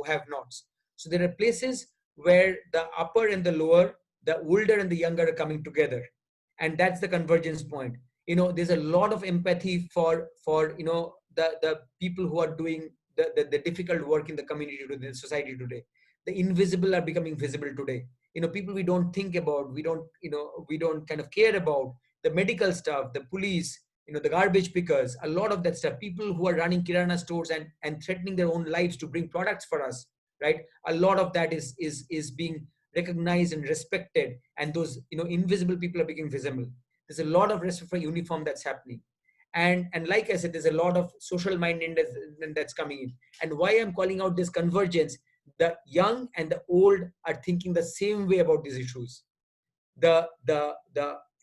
have nots. So there are places where the upper and the lower, the older and the younger are coming together. And that's the convergence point. There's a lot of empathy for the people who are doing the difficult work in the community today, the society today. The invisible are becoming visible today. People we don't think about, we don't kind of care about, the medical staff, the police, the garbage pickers, a lot of that stuff, people who are running kirana stores and threatening their own lives to bring products for us, right? A lot of that is being recognized and respected, and those invisible people are becoming visible. There's a lot of respect for uniform that's happening. And like I said, there's a lot of social mindedness that's coming in. And why I'm calling out this convergence, the young and the old are thinking the same way about these issues. The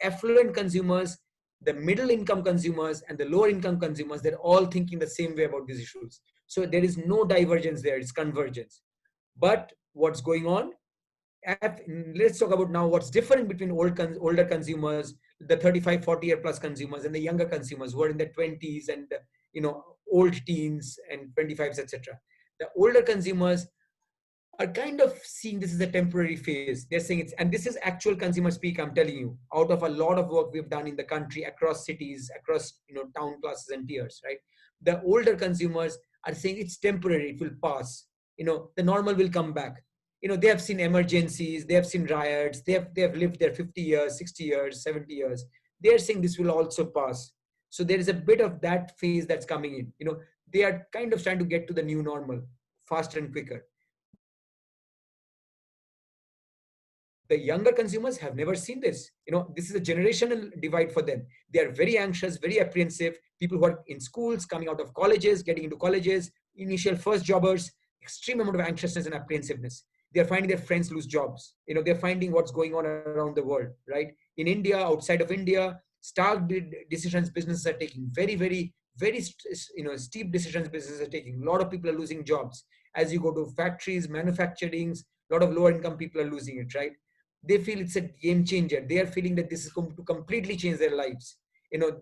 affluent consumers, the middle income consumers, and the lower income consumers, they're all thinking the same way about these issues. So there is no divergence there, it's convergence. But what's going on, let's talk about now what's different between older consumers, the 35 40 year plus consumers, and the younger consumers who are in their 20s and old teens and 25s, etc. The older consumers are kind of seeing this as a temporary phase. They're saying it's, and this is actual consumer speak, I'm telling you, out of a lot of work we've done in the country, across cities, across town classes and tiers, right? The older consumers are saying it's temporary, it will pass. The normal will come back. They have seen emergencies, they have seen riots, they have lived there 50 years, 60 years, 70 years. They're saying this will also pass. So there is a bit of that phase that's coming in. They are kind of trying to get to the new normal faster and quicker. The younger consumers have never seen this. This is a generational divide for them. They are very anxious, very apprehensive. People who are in schools, coming out of colleges, getting into colleges, initial first jobbers, extreme amount of anxiousness and apprehensiveness. They're finding their friends lose jobs. They're finding what's going on around the world, right? In India, outside of India, stark decisions businesses are taking. Very, very, very steep decisions businesses are taking. A lot of people are losing jobs. As you go to factories, manufacturing, a lot of lower income people are losing it, right? They feel it's a game changer. They are feeling that this is going to completely change their lives.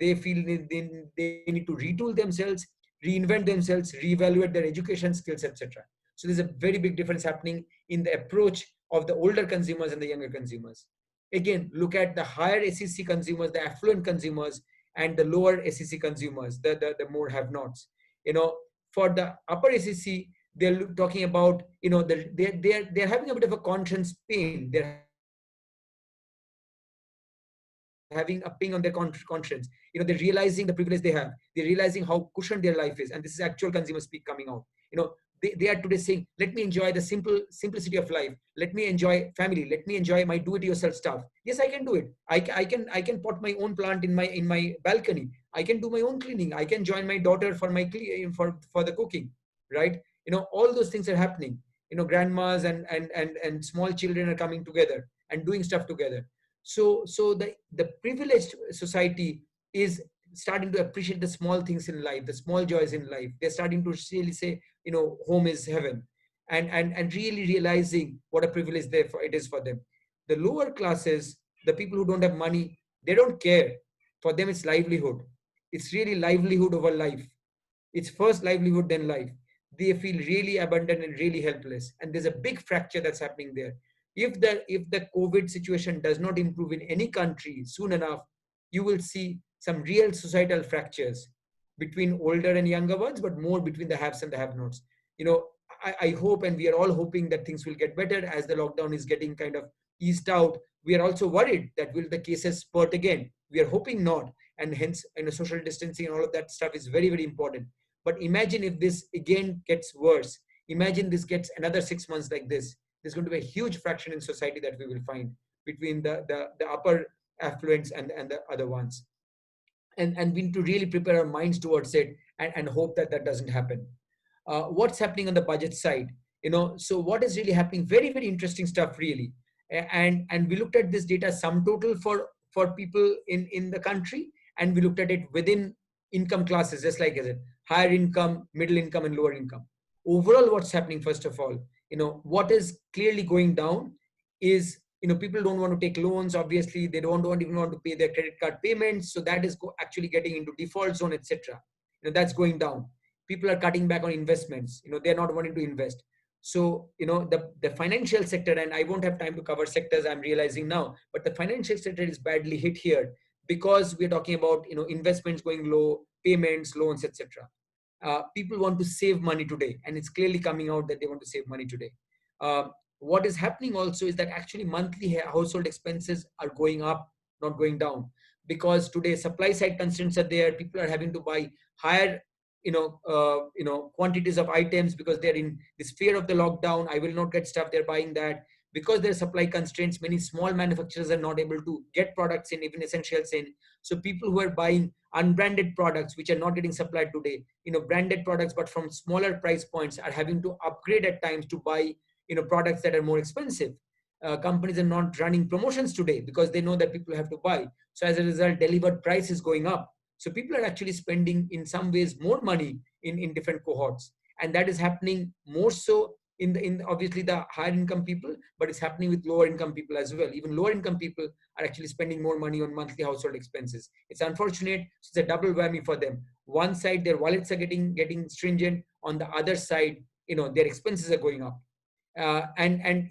They feel they need to retool themselves, reinvent themselves, reevaluate their education skills, etc. So there's a very big difference happening in the approach of the older consumers and the younger consumers. Again, look at the higher SEC consumers, the affluent consumers, and the lower SEC consumers, the more have-nots. For the upper SEC, they're talking about, they're having a bit of a conscience pain. They're having a ping on their conscience. They're realizing the privilege they have. They're realizing how cushioned their life is, and this is actual consumer speak coming out. They are today saying, let me enjoy the simplicity of life. Let me enjoy family. Let me enjoy my do-it-yourself stuff. Yes, I can do it. I can pot my own plant in my balcony. I can do my own cleaning. I can join my daughter for for the cooking, right? All those things are happening. Grandmas and small children are coming together and doing stuff together. So the privileged society is starting to appreciate the small things in life, the small joys in life. They're starting to really say, home is heaven, and really realizing what a privilege it is for them. The lower classes, the people who don't have money, they don't care. For them, it's livelihood. It's really livelihood over life. It's first livelihood, then life. They feel really abandoned and really helpless. And there's a big fracture that's happening there. If the COVID situation does not improve in any country soon enough, you will see some real societal fractures between older and younger ones, but more between the haves and the have-nots. I hope, and we are all hoping that things will get better as the lockdown is getting kind of eased out. We are also worried that will the cases spurt again. We are hoping not, and hence, social distancing and all of that stuff is very, very important. But imagine if this again gets worse. Imagine this gets another 6 months like this. There's going to be a huge fraction in society that we will find between the upper affluents and the other ones. And we need to really prepare our minds towards it and hope that that doesn't happen. What's happening on the budget side? So what is really happening? Very, very interesting stuff, really. And we looked at this data sum total for for people in the country, and we looked at it within income classes, just like I said, higher income, middle income, and lower income. Overall, what's happening, first of all, what is clearly going down is, people don't want to take loans. Obviously, they don't even want to pay their credit card payments. So that is actually getting into default zone, etc. That's going down. People are cutting back on investments. They're not wanting to invest. So, the financial sector, and I won't have time to cover sectors, I'm realizing now, but the financial sector is badly hit here because we're talking about, investments going low, payments, loans, etc. People want to save money today, and it's clearly coming out that they want to save money today. What is happening also is that actually monthly household expenses are going up, not going down, because today supply side constraints are there. People are having to buy higher quantities of items because they're in this fear of the lockdown. I will not get stuff. They're buying that because there are supply constraints. Many small manufacturers are not able to get products in, even essentials in. So people who are buying unbranded products which are not getting supplied today, branded products but from smaller price points, are having to upgrade at times to buy products that are more expensive. Companies are not running promotions today because they know that people have to buy. So as a result, delivered price is going up. So people are actually spending in some ways more money in different cohorts, and that is happening more so in obviously the higher income people, but it's happening with lower income people as well. Even lower income people are actually spending more money on monthly household expenses. It's unfortunate. It's a double whammy for them. One side, their wallets are getting stringent. On the other side, their expenses are going up. And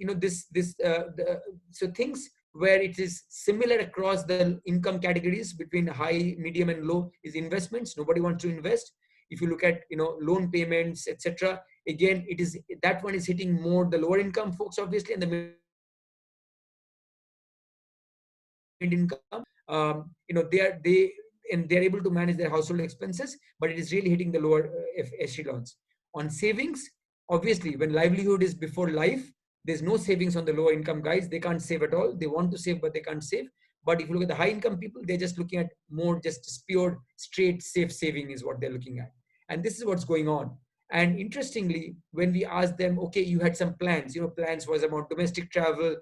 so things where it is similar across the income categories between high, medium, and low is investments. Nobody wants to invest. If you look at loan payments, etc., again, it is that one is hitting more the lower income folks, obviously, and the mid income. They're able to manage their household expenses, but it is really hitting the lower echelons. On savings, obviously, when livelihood is before life, there's no savings on the lower income guys. They can't save at all. They want to save, but they can't save. But if you look at the high income people, they're just looking at more just pure, straight, safe saving is what they're looking at. And this is what's going on. And interestingly, when we asked them, okay, you had some plans, plans was about domestic travel,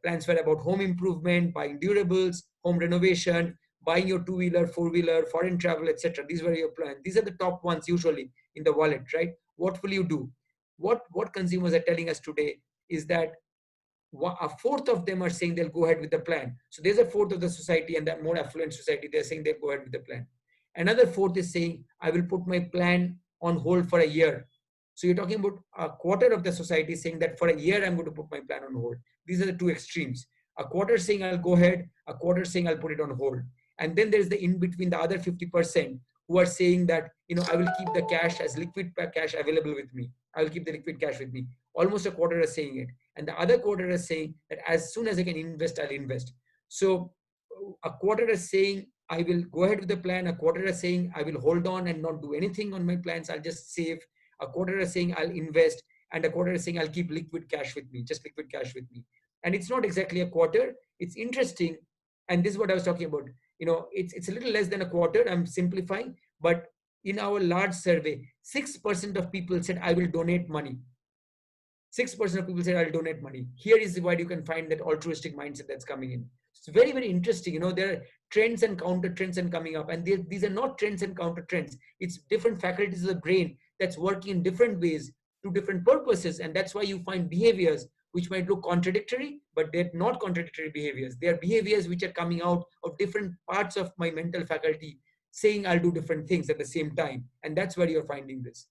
plans were about home improvement, buying durables, home renovation, buying your two-wheeler, four-wheeler, foreign travel, etc. These were your plans. These are the top ones usually in the wallet, right? What will you do? What consumers are telling us today is that a fourth of them are saying they'll go ahead with the plan. So there's a fourth of the society, and that more affluent society, they're saying they'll go ahead with the plan. Another fourth is saying, I will put my plan on hold for a year. So you're talking about a quarter of the society saying that for a year, I'm going to put my plan on hold. These are the two extremes. A quarter saying I'll go ahead, a quarter saying I'll put it on hold. And then there's the in between, the other 50% who are saying that, I will keep the cash as liquid cash available with me. I will keep the liquid cash with me. Almost a quarter is saying it. And the other quarter is saying that as soon as I can invest, I'll invest. So a quarter is saying, I will go ahead with the plan. A quarter is saying, I will hold on and not do anything on my plans. I'll just save. A quarter is saying, I'll invest. And a quarter is saying, I'll keep liquid cash with me, just liquid cash with me. And it's not exactly a quarter. It's interesting. And this is what I was talking about. It's a little less than a quarter. I'm simplifying. But in our large survey, 6% of people said, I will donate money. 6% of people said, I'll donate money. Here is why you can find that altruistic mindset that's coming in. It's very, very interesting. There are trends and counter trends and coming up. And these are not trends and counter trends. It's different faculties of the brain that's working in different ways to different purposes. And that's why you find behaviors which might look contradictory, but they're not contradictory behaviors. They are behaviors which are coming out of different parts of my mental faculty saying I'll do different things at the same time. And that's where you're finding this.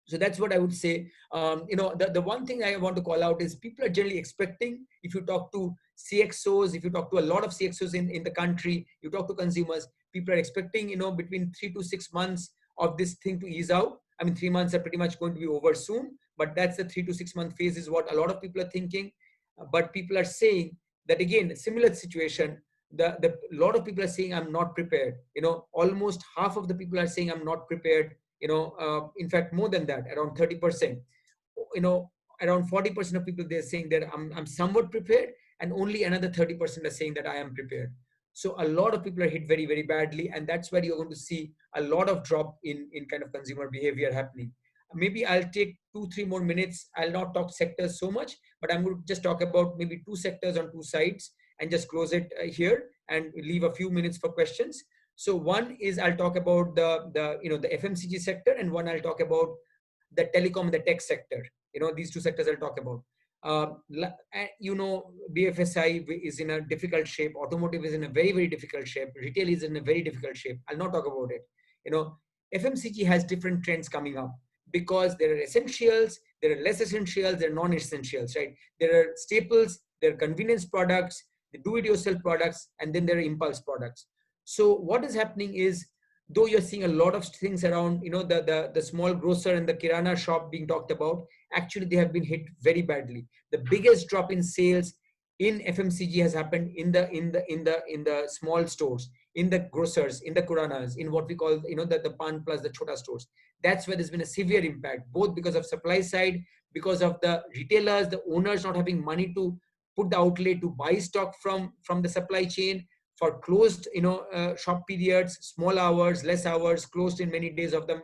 So that's what I would say. The one thing I want to call out is people are generally expecting, if you talk to CXOs, if you talk to a lot of CXOs in the country, you talk to consumers, people are expecting, between 3 to 6 months of this thing to ease out. I mean, 3 months are pretty much going to be over soon, but that's the 3 to 6 month phase is what a lot of people are thinking. But people are saying that, again, similar situation, the lot of people are saying I'm not prepared. Almost half of the people are saying I'm not prepared. In fact, more than that, around 30%. Around 40% of people, they're saying that I'm somewhat prepared, and only another 30% are saying that I am prepared. So a lot of people are hit very, very badly, and that's where you're going to see a lot of drop in kind of consumer behavior happening. Maybe I'll take 2-3 more minutes. I'll not talk sectors so much, but I'm going to just talk about maybe two sectors on two sides. and just close it here and leave a few minutes for questions. So one is I'll talk about the FMCG sector, and one I'll talk about the telecom and the tech sector. These two sectors I'll talk about. BFSI is in a difficult shape. Automotive is in a very, very difficult shape. Retail is in a very difficult shape. I'll not talk about it. FMCG has different trends coming up because there are essentials, there are less essentials, there are non-essentials, right? There are staples, there are convenience products, the do-it-yourself products, and then there are impulse products. So what is happening is, though you're seeing a lot of things around, the small grocer and the kirana shop being talked about, actually they have been hit very badly. The biggest drop in sales in FMCG has happened in the small stores, in the grocers, in the kiranas, in what we call the pan plus the chota stores. That's where there's been a severe impact, both because of supply side, because of the retailers, the owners not having money to put the outlay to buy stock from the supply chain, for closed shop periods, small hours, less hours, closed in many days of them,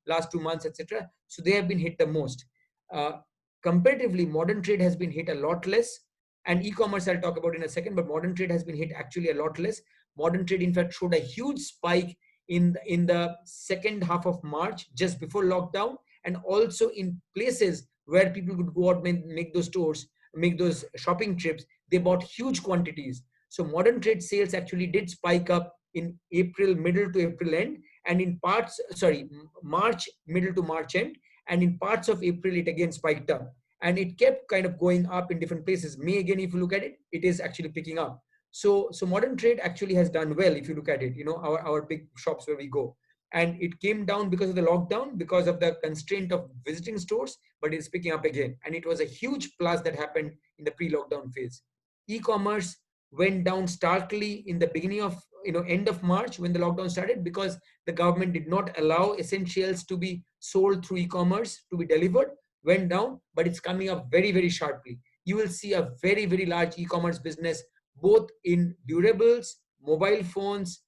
last 2 months, etc. So they have been hit the most. uh, Comparatively, modern trade has been hit a lot less, and e-commerce I'll talk about in a second, but modern trade has been hit actually a lot less. Modern trade in fact showed a huge spike in the second half of March, just before lockdown, and also in places where people could go out and make those stores, make those shopping trips, they bought huge quantities. So modern trade sales actually did spike up in April middle to April end, and in March middle to March end, and in parts of April it again spiked up, and it kept kind of going up in different places. May again, if you look at it, it is actually picking up. So modern trade actually has done well if you look at it. Our big shops where we go, and it came down because of the lockdown, because of the constraint of visiting stores, but it's picking up again, and it was a huge plus that happened in the pre-lockdown phase. E-commerce went down starkly in the beginning of end of March when the lockdown started, because the government did not allow essentials to be sold through e-commerce, to be delivered. Went down, but it's coming up very, very sharply. You will see a very, very large e-commerce business both in durables, mobile phones,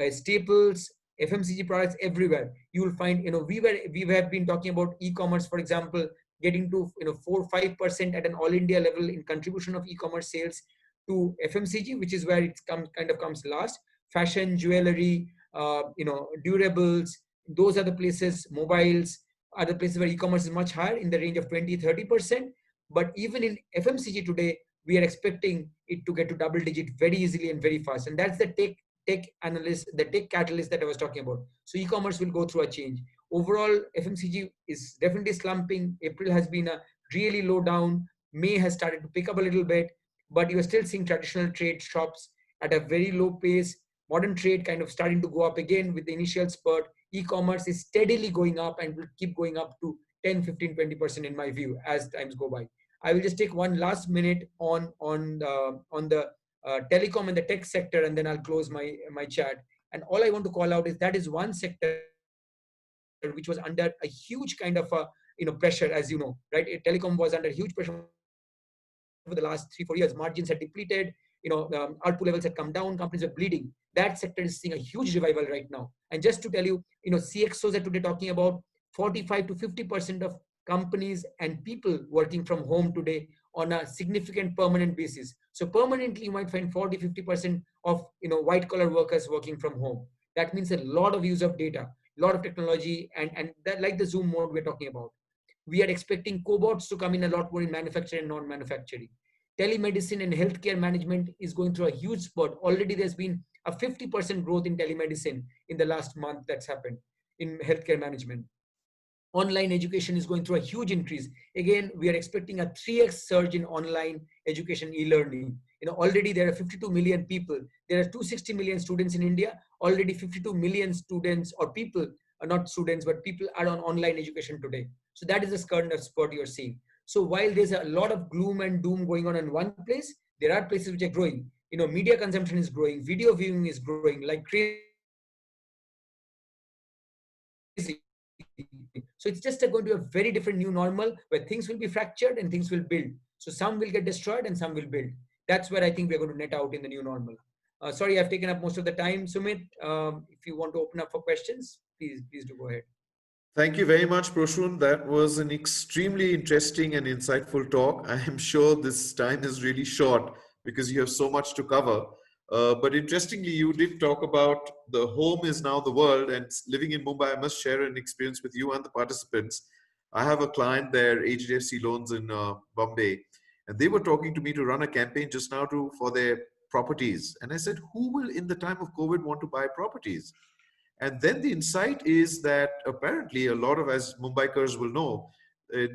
staples, FMCG products, everywhere. You will find, we have been talking about e-commerce, for example, getting to 4-5% at an all India level in contribution of e-commerce sales to FMCG, which is where it kind of comes last. Fashion, jewelry, durables, those are the places. Mobiles are the places where e-commerce is much higher, in the range of 20-30%. But even in FMCG today, we are expecting it to get to double digit very easily and very fast. And that's the tech analyst, the tech catalyst that I was talking about. So e-commerce will go through a change. Overall, FMCG is definitely slumping. April has been a really low down. May has started to pick up a little bit, but you are still seeing traditional trade shops at a very low pace. Modern trade kind of starting to go up again with the initial spurt. E-commerce is steadily going up and will keep going up to 10, 15, 20% in my view as times go by. I will just take one last minute on the telecom and the tech sector, and then I'll close my chat. And all I want to call out is that is one sector which was under a huge kind of pressure, as you know, right? Telecom was under huge pressure for the last 3-4 years. Margins had depleted, output levels had come down, companies were bleeding. That sector is seeing a huge revival right now. And just to tell you, CXOs are today talking about 45 to 50% of companies and people working from home today on a significant permanent basis. So permanently, you might find 40-50% of white collar workers working from home. That means a lot of use of data, a lot of technology, and that, like the Zoom mode we're talking about. We are expecting cobots to come in a lot more in manufacturing and non-manufacturing. Telemedicine and healthcare management is going through a huge spurt. Already there's been a 50% growth in telemedicine in the last month that's happened in healthcare management. Online education is going through a huge increase. Again, we are expecting a 3x surge in online education, e-learning. Already there are 52 million people. There are 260 million students in India. Already 52 million students or people are not students, but people are on online education today. So that is the kind of spurt you're seeing. So while there's a lot of gloom and doom going on in one place, there are places which are growing. Media consumption is growing, video viewing is growing like crazy. So it's just going to be a very different new normal where things will be fractured and things will build. So some will get destroyed and some will build. That's where I think we're going to net out in the new normal. Sorry, I've taken up most of the time, Sumit. If you want to open up for questions, please do go ahead. Thank you very much, Prasun. That was an extremely interesting and insightful talk. I am sure this time is really short, because you have so much to cover. But interestingly, you did talk about the home is now the world, and living in Mumbai, I must share an experience with you and the participants. I have a client there, HDFC Loans in Bombay, and they were talking to me to run a campaign just now for their properties. And I said, who will in the time of COVID want to buy properties? And then the insight is that apparently a lot of, as Mumbaikars will know,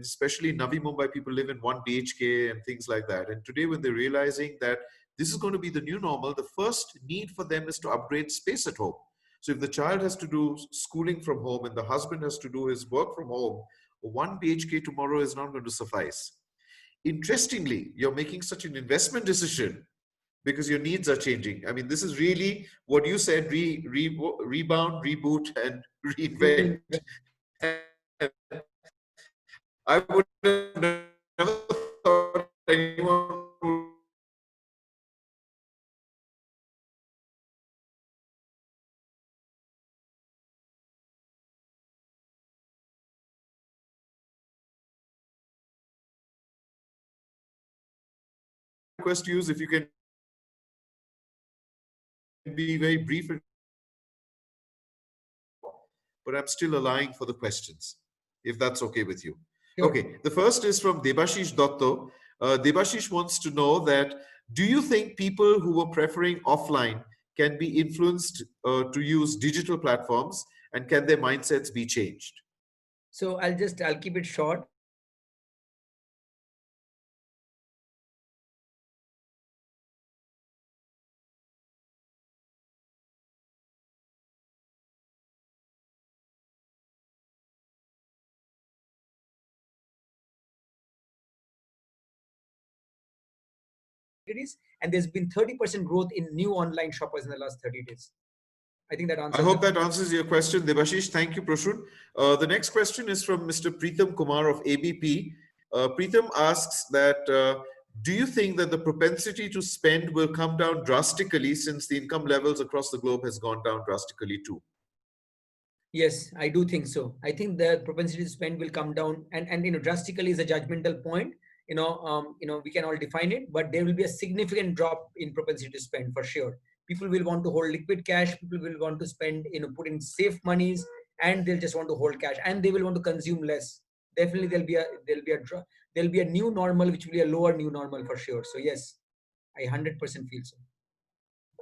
especially Navi Mumbai, people live in 1 BHK and things like that. And today when they're realizing that this is going to be the new normal, the first need for them is to upgrade space at home. So if the child has to do schooling from home and the husband has to do his work from home, 1 BHK tomorrow is not going to suffice. Interestingly, you're making such an investment decision because your needs are changing. I mean, this is really what you said, rebound, reboot, and reinvent. And I would have never thought anyone would. Request you is if you can be very brief, but I'm still allowing for the questions, if that's okay with you. Sure. Okay, the first is from Debashish Dotto. Debashish wants to know that, do you think people who were preferring offline can be influenced to use digital platforms, and can their mindsets be changed? So I'll keep it short. And there's been 30% growth in new online shoppers in the last 30 days. I think that answers. I hope that answers your question, Debashish. Thank you, Prasun. The next question is from Mr. Preetham Kumar of ABP. Preetham asks that, do you think that the propensity to spend will come down drastically since the income levels across the globe has gone down drastically too? Yes, I do think so. I think the propensity to spend will come down, and drastically is a judgmental point. We can all define it, but there will be a significant drop in propensity to spend for sure. People will want to hold liquid cash. People will want to spend, put in safe monies, and they'll just want to hold cash, and they will want to consume less. Definitely, there'll be a new normal, which will be a lower new normal for sure. So yes, I 100% feel so.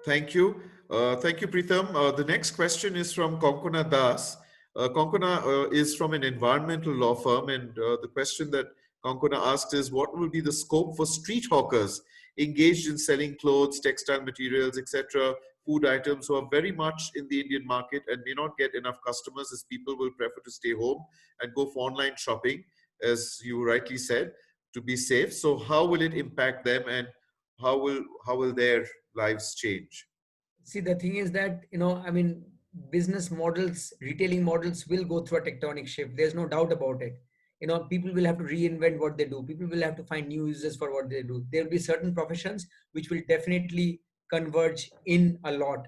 Thank you. Thank you, Preetham. The next question is from Konkona Das. Konkona is from an environmental law firm, and the question that Konkona asks is, what will be the scope for street hawkers engaged in selling clothes, textile materials, etc., food items, who are very much in the Indian market and may not get enough customers, as people will prefer to stay home and go for online shopping, as you rightly said, to be safe. So how will it impact them, and how will their lives change? See, the thing is that, business models, retailing models will go through a tectonic shift. There's no doubt about it. People will have to reinvent what they do. People will have to find new uses for what they do. There will be certain professions which will definitely converge in a lot.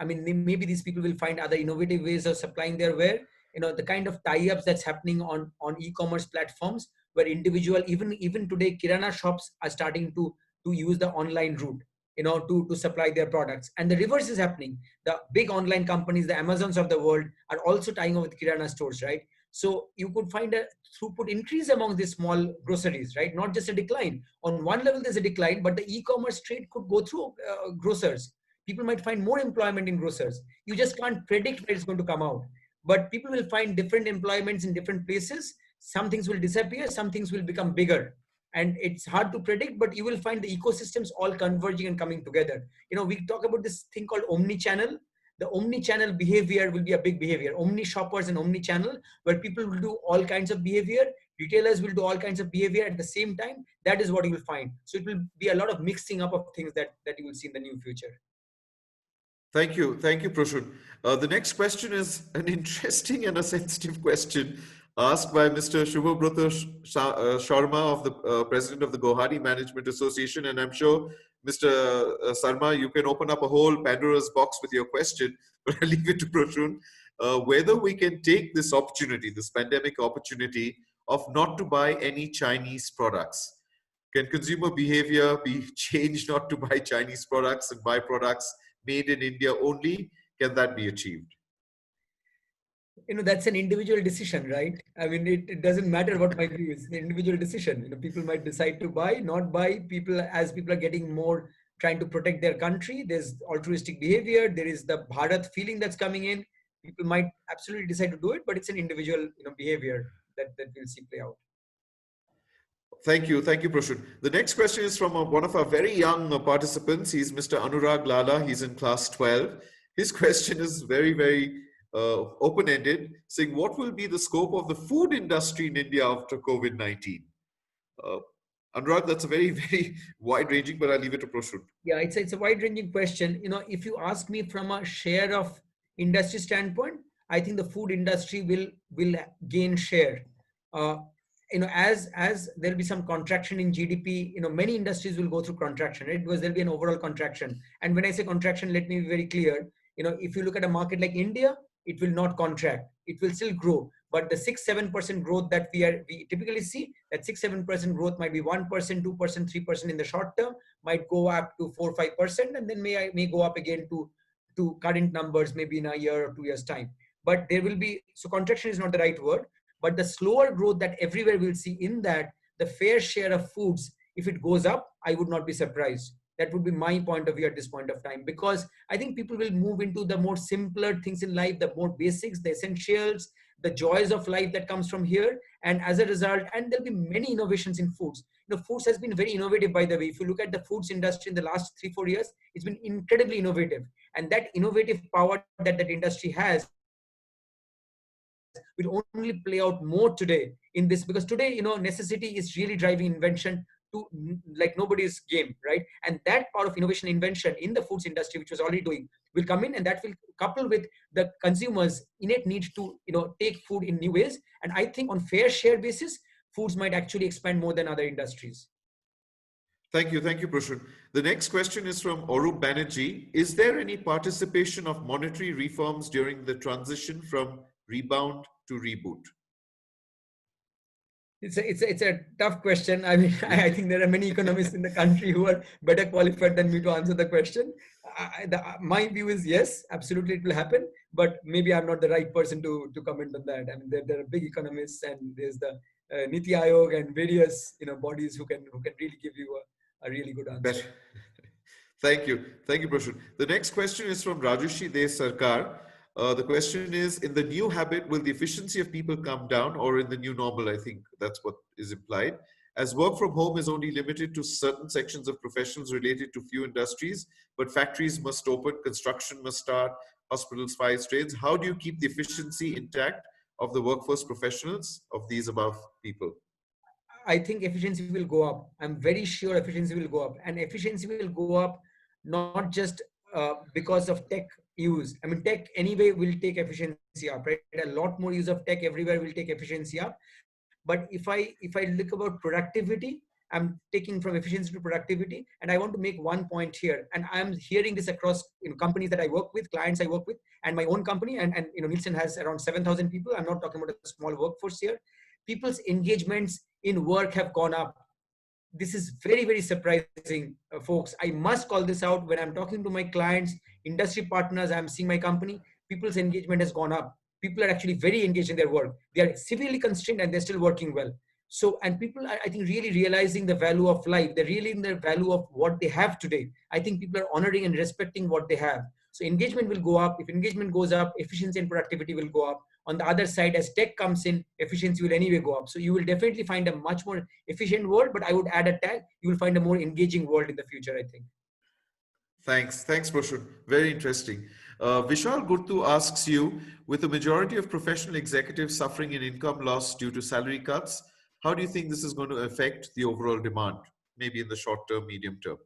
Maybe these people will find other innovative ways of supplying their wear. The kind of tie-ups that's happening on e-commerce platforms, where individual, even today, kirana shops are starting to use the online route, to supply their products. And the reverse is happening. The big online companies, the Amazons of the world, are also tying up with kirana stores, right? So you could find a throughput increase among these small groceries, right? Not just a decline. On one level, there's a decline, but the e-commerce trade could go through grocers. People might find more employment in grocers. You just can't predict where it's going to come out. But people will find different employments in different places. Some things will disappear, some things will become bigger, and it's hard to predict, but you will find the ecosystems all converging and coming together. We talk about this thing called omni-channel. The omni-channel behavior will be a big behavior. Omni shoppers and omni-channel, where people will do all kinds of behavior, retailers will do all kinds of behavior at the same time. That is what you will find. So it will be a lot of mixing up of things that you will see in the new future. Thank you, Prasun. The next question is an interesting and a sensitive question asked by Mr. Shubhabrata Sharma, of the president of the Guwahati Management Association, and I'm sure Mr. Sarma, you can open up a whole Pandora's box with your question, but I'll leave it to Prasun. Whether we can take this opportunity, this pandemic opportunity, of not to buy any Chinese products. Can consumer behavior be changed not to buy Chinese products and buy products made in India only? Can that be achieved? That's an individual decision, right? I mean, it doesn't matter what my view is, the individual decision. People might decide to buy, not buy. People, as people are getting more trying to protect their country, there's altruistic behavior, there is the Bharat feeling that's coming in. People might absolutely decide to do it, but it's an individual behavior that we'll see play out. Thank you, Prasun. The next question is from one of our very young participants. He's Mr. Anurag Lala. He's in class 12. His question is very open-ended, saying, what will be the scope of the food industry in India after COVID-19? Uh, Anurag, that's a very wide-ranging, but I'll leave it to Prasun. Yeah, it's a wide-ranging question. If you ask me from a share of industry standpoint, I think the food industry will gain share. Uh, as there'll be some contraction in GDP, many industries will go through contraction, right? Because there'll be an overall contraction. And when I say contraction, let me be very clear. If you look at a market like India, it will not contract. It will still grow. But the 6-7% growth that we typically see, that 6-7% growth might be 1%, 2%, 3% in the short term, might go up to 4-5%, and then may go up again to current numbers maybe in a year or 2 years time. But there will be, so contraction is not the right word, but the slower growth that everywhere we'll see, in that the fair share of foods, if it goes up, I would not be surprised. That would be my point of view at this point of time, because I think people will move into the more simpler things in life, the more basics, the essentials, the joys of life that comes from here. And as a result, and there'll be many innovations in foods. Foods has been very innovative, by the way. If you look at the foods industry in the last 3-4 years, it's been incredibly innovative. And that innovative power that industry has will only play out more today in this, because today, necessity is really driving invention to like nobody's game, right? And that part of innovation invention in the foods industry, which was already doing, will come in, and that will couple with the consumers' innate need to, take food in new ways. And I think on fair share basis, foods might actually expand more than other industries. Thank you, Prasun. The next question is from Arup Banerjee. Is there any participation of monetary reforms during the transition from rebound to reboot? It's a tough question. I mean, I think there are many economists in the country who are better qualified than me to answer the question. My view is yes, absolutely it will happen, but maybe I'm not the right person to comment on that. I mean, there are big economists, and there's the Niti Aayog and various bodies who can really give you a really good answer. Thank you, Prasun. The next question is from Rajushi De Sarkar. The question is, in the new habit, will the efficiency of people come down, or in the new normal? I think that's what is implied. As work from home is only limited to certain sections of professions related to few industries, but factories must open, construction must start, hospitals, fire trades. How do you keep the efficiency intact of the workforce professionals of these above people? I think efficiency will go up. I'm very sure efficiency will go up, and efficiency will go up not just because of tech use. I mean, tech anyway will take efficiency up, right? A lot more use of tech everywhere will take efficiency up. But if I look about productivity, I'm taking from efficiency to productivity, and I want to make one point here. And I'm hearing this across companies that I work with, clients I work with, and my own company. And Nielsen has around 7,000 people. I'm not talking about a small workforce here. People's engagements in work have gone up. This is very surprising, folks. I must call this out when I'm talking to my clients, industry partners. I'm seeing my company, people's engagement has gone up. People are actually very engaged in their work. They are severely constrained and they're still working well. So, and people are, I think, really realizing the value of life. They're realizing the value of what they have today. I think people are honoring and respecting what they have. So engagement will go up. If engagement goes up, efficiency and productivity will go up. On the other side, as tech comes in, efficiency will anyway go up. So you will definitely find a much more efficient world, but I would add a tag, you will find a more engaging world in the future, I think. Thanks, Prasun. Very interesting. Vishal Gurtu asks you, with the majority of professional executives suffering in income loss due to salary cuts, how do you think this is going to affect the overall demand, maybe in the short term, medium term?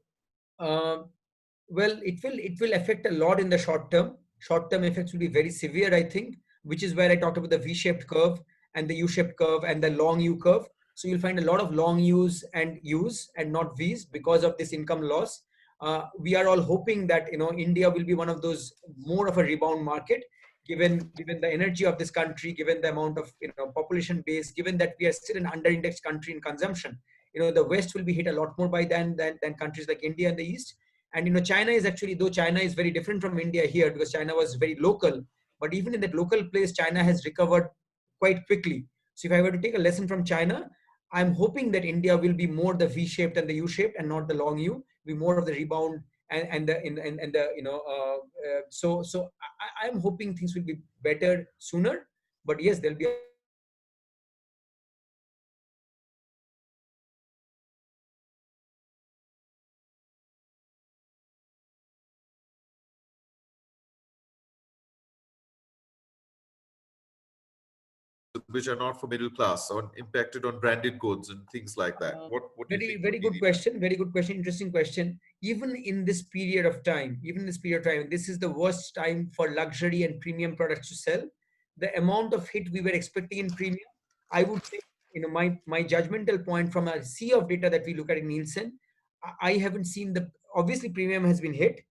Well, it will affect a lot in the short term. Short term effects will be very severe, I think, which is where I talked about the V-shaped curve and the U-shaped curve and the long U curve. So you'll find a lot of long U's and not V's because of this income loss. We are all hoping that India will be one of those more of a rebound market, given the energy of this country, given the amount of population base, given that we are still an under-indexed country in consumption. the West will be hit a lot more by than countries like India and the East. And China is actually, though China is very different from India here, because China was very local, but even in that local place, China has recovered quite quickly. So if I were to take a lesson from China, I'm hoping that India will be more the V-shaped and the U-shaped, and not the long U, be more of the rebound and the so I'm hoping things will be better sooner. But yes, there'll be a lot of uncertainty and there'll be a lot of which are not for middle class or impacted on branded goods and things like that? What do you Very, think very would be good the impact? question. Very good question. Interesting question. Even in this period of time, this is the worst time for luxury and premium products to sell. The amount of hit we were expecting in premium, I would say, my judgmental point from a sea of data that we look at in Nielsen, I haven't seen the, obviously premium has been hit,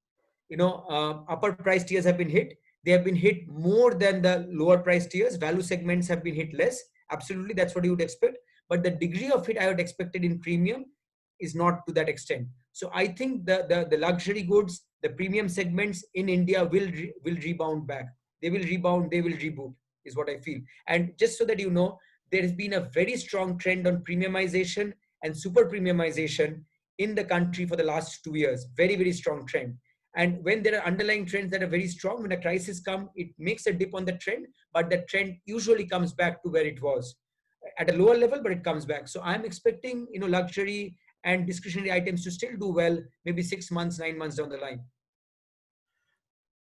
upper price tiers have been hit. They have been hit more than the lower price tiers. Value segments have been hit less. Absolutely, that's what you would expect. But the degree of hit I would expected in premium is not to that extent. So I think the luxury goods, the premium segments in India will rebound back. They will rebound. They will reboot, is what I feel. And just so that you know, there has been a very strong trend on premiumization and super premiumization in the country for the last 2 years. Very, very strong trend. And when there are underlying trends that are very strong, when a crisis comes, it makes a dip on the trend, but the trend usually comes back to where it was at a lower level, but it comes back. So I'm expecting, luxury and discretionary items to still do well, maybe 6 months, 9 months down the line.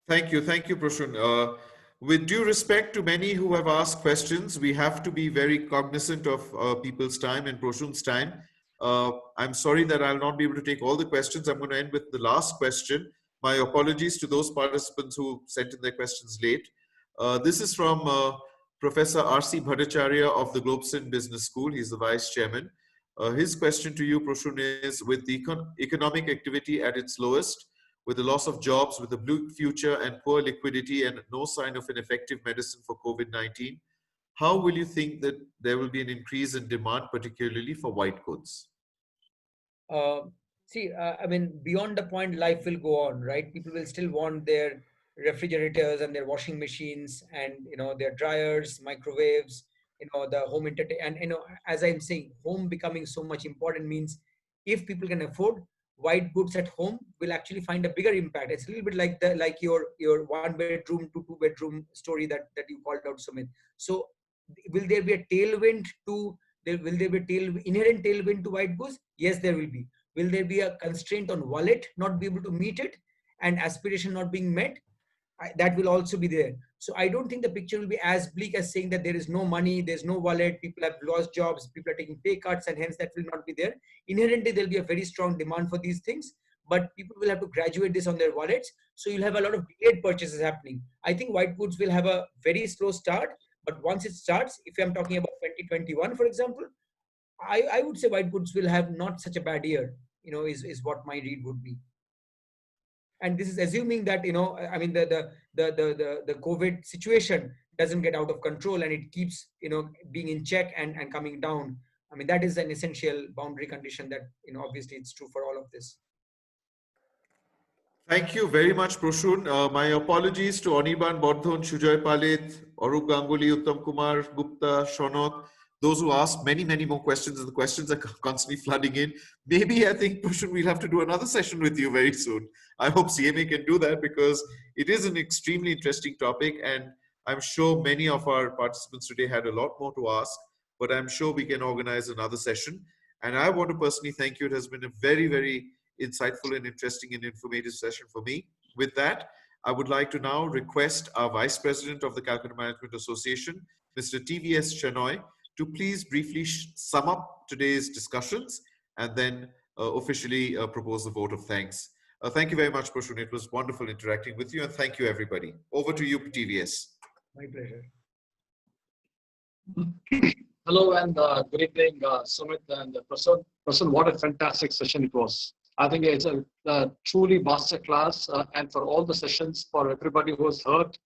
Thank you, Prasun. With due respect to many who have asked questions, we have to be very cognizant of people's time and Prasun's time. I'm sorry that I'll not be able to take all the questions. I'm going to end with the last question. My apologies to those participants who sent in their questions late. This is from Professor R.C. Bhattacharya of the Globson Business School. He's the Vice Chairman. His question to you, Prasun, is with the economic activity at its lowest, with the loss of jobs, with a bleak future and poor liquidity and no sign of an effective medicine for COVID-19, how will you think that there will be an increase in demand, particularly for white goods? Uh, I mean, beyond the point, life will go on, right? People will still want their refrigerators and their washing machines and their dryers, microwaves, the home entertain. And as I'm saying, home becoming so much important means if people can afford, white goods at home will actually find a bigger impact. It's a little bit like your 1 bedroom to 2 bedroom story that you called out, Sumit. So will there be a tailwind to will there be a inherent tailwind to white goods? Yes, there will be. Will there be a constraint on wallet not be able to meet it and aspiration not being met? That will also be there. So I don't think the picture will be as bleak as saying that there is no money, there's no wallet, people have lost jobs, people are taking pay cuts, and hence that will not be there. Inherently, there'll be a very strong demand for these things, but people will have to graduate this on their wallets. So you'll have a lot of delayed purchases happening. I think white goods will have a very slow start, but once it starts, if I'm talking about 2021, for example, I would say white goods will have not such a bad year, is what my read would be. And this is assuming that I mean the COVID situation doesn't get out of control and it keeps being in check and coming down. I mean, that is an essential boundary condition that obviously it's true for all of this. Thank you very much, Prasun. My apologies to Anirban Bardhan, Sujoy Palit, Arup Ganguly, Uttam Kumar, Gupta, Shonok, those who asked many, many more questions, and the questions are constantly flooding in. Maybe I think, Prasun, we'll have to do another session with you very soon. I hope CMA can do that because it is an extremely interesting topic, and I'm sure many of our participants today had a lot more to ask, but I'm sure we can organize another session. And I want to personally thank you. It has been a very, very insightful and interesting and informative session for me. With that, I would like to now request our Vice President of the Calcutta Management Association, Mr. TVS Chenoy, to please briefly sum up today's discussions and then officially propose the vote of thanks. Thank you very much, Prasun. It was wonderful interacting with you, and thank you, everybody. Over to you, TVS. My pleasure. Hello and good evening, Sumit and Prasun. Prasun, what a fantastic session it was. I think it's a truly master class, and for all the sessions, for everybody who has heard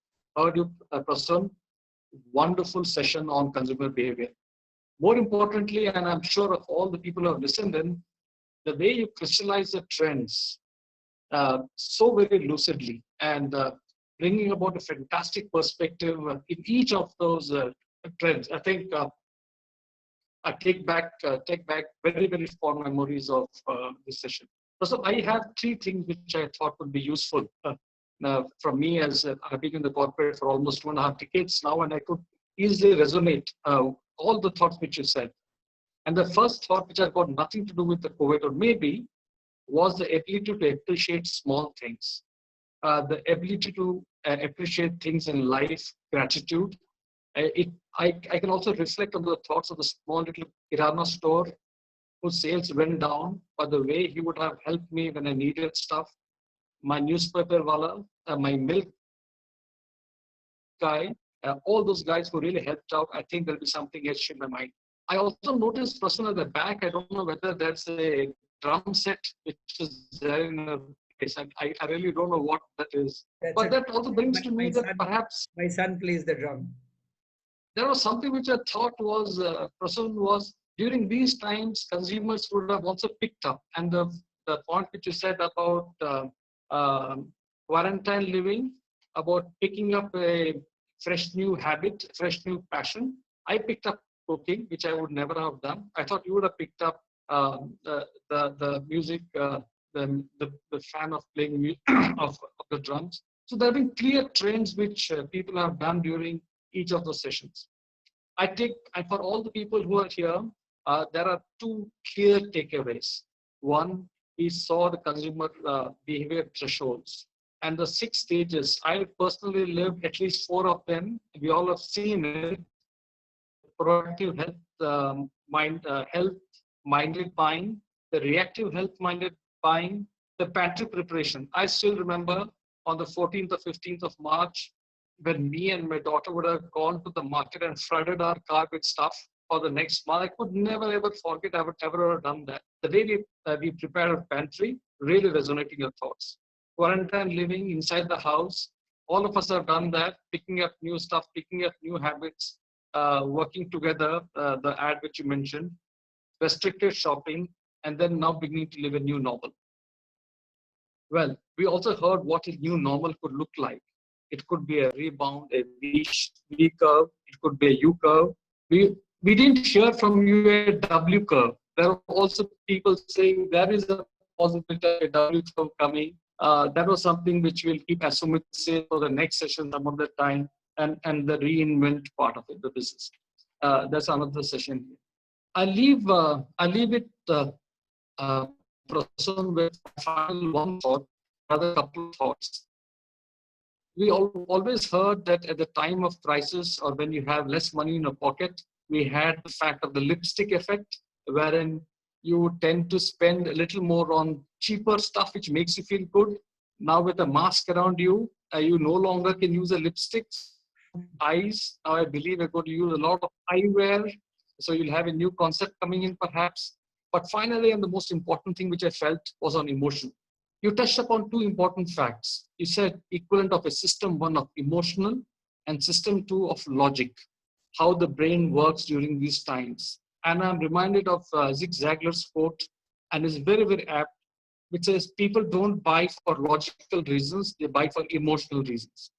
you, Prasun, wonderful session on consumer behavior. more importantly, and I'm sure of all the people who have listened in, the way you crystallize the trends so very lucidly and bringing about a fantastic perspective in each of those trends. I think I take back very, very fond memories of this session. So I have three things which I thought would be useful from me, as I've been in the corporate for almost 2.5 decades now, and I could easily resonate all the thoughts which you said. And the first thought, which has got nothing to do with the COVID, or maybe, was the ability to appreciate small things, the ability to appreciate things in life, gratitude. I can also reflect on the thoughts of the small little kirana store whose sales went down, but the way he would have helped me when I needed stuff. My newspaper wala, my milk guy, all those guys who really helped out. I think there'll be something etched in my mind. I also noticed, Prasun, at the back, I don't know whether that's a drum set which is there in a place. I really don't know what that is. But that also brings to me that perhaps my son plays the drum. There was something which I thought was, Prasun, was during these times, consumers would have also picked up. And the point which you said about quarantine living, about picking up a fresh new habit, fresh new passion. I picked up cooking, which I would never have done. I thought you would have picked up the music, the fan of playing of the drums. So there have been clear trends which people have done during each of those sessions. I take, and for all the people who are here, there are two clear takeaways. One, we saw the consumer behavior thresholds and the 6 stages. I personally lived at least 4 of them. We all have seen it. Proactive health-minded buying, the reactive health-minded buying, the pantry preparation. I still remember on the 14th or 15th of March, when me and my daughter would have gone to the market and flooded our car with stuff for the next month. I could never ever forget I would ever have done that. The way we prepared a pantry really resonating your thoughts. Quarantine living inside the house, all of us have done that, picking up new stuff, picking up new habits, working together, the ad which you mentioned, restricted shopping, and then now beginning to live a new normal. Well, we also heard what a new normal could look like. It could be a rebound, a V curve. It could be a U curve. We didn't hear from you a W curve. There are also people saying there is a possibility of a W curve coming. That was something which we'll keep, as Sumit said, for the next session some of the time, and the reinvent part of it, the business. That's another session. I leave it, Prasun, with final one thought, another couple of thoughts. We always heard that at the time of crisis, or when you have less money in your pocket, we had the fact of the lipstick effect, wherein you tend to spend a little more on cheaper stuff, which makes you feel good. Now with a mask around you, you no longer can use a lipstick. Eyes, now I believe we're going to use a lot of eyewear. So you'll have a new concept coming in perhaps. But finally, and the most important thing which I felt was on emotion. You touched upon 2 important facts. You said equivalent of a system 1 of emotional and system 2 of logic, how the brain works during these times. And I'm reminded of Zig Ziglar's quote, and it's very, very apt, which says people don't buy for logical reasons, they buy for emotional reasons.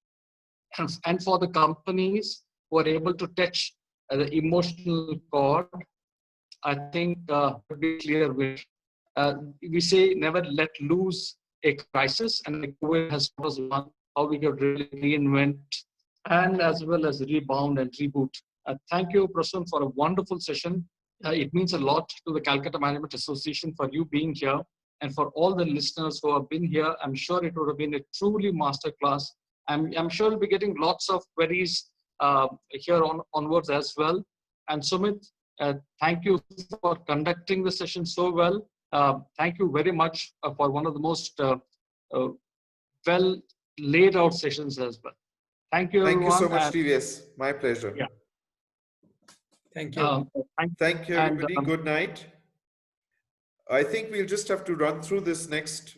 And for the companies who are able to touch the emotional chord, I think would be clear with. We say never let loose a crisis, and the COVID has taught us one how we can really reinvent and as well as rebound and reboot. Thank you, Prasun, for a wonderful session. It means a lot to the Calcutta Management Association for you being here, and for all the listeners who have been here. I'm sure it would have been a truly masterclass. I'm sure we'll be getting lots of queries here onwards as well. And Sumit, thank you for conducting the session so well. Thank you very much for one of the most well laid out sessions as well. Thank you, everyone. Thank you so much, TVS. My pleasure. Yeah. Thank you. Thank you, everybody. Good night. I think we'll just have to run through this next.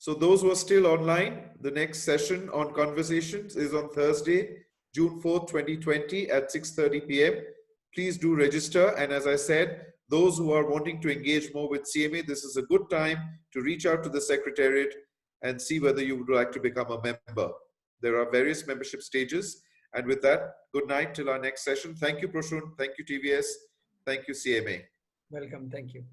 So those who are still online, the next session on conversations is on Thursday, June 4th, 2020 at 6:30 p.m. please do register. And as I said, those who are wanting to engage more with CMA, this is a good time to reach out to the Secretariat and see whether you would like to become a member. There are various membership stages. And with that, good night till our next session. Thank you, Prasun. Thank you, TVS. Thank you, CMA. Welcome. Thank you.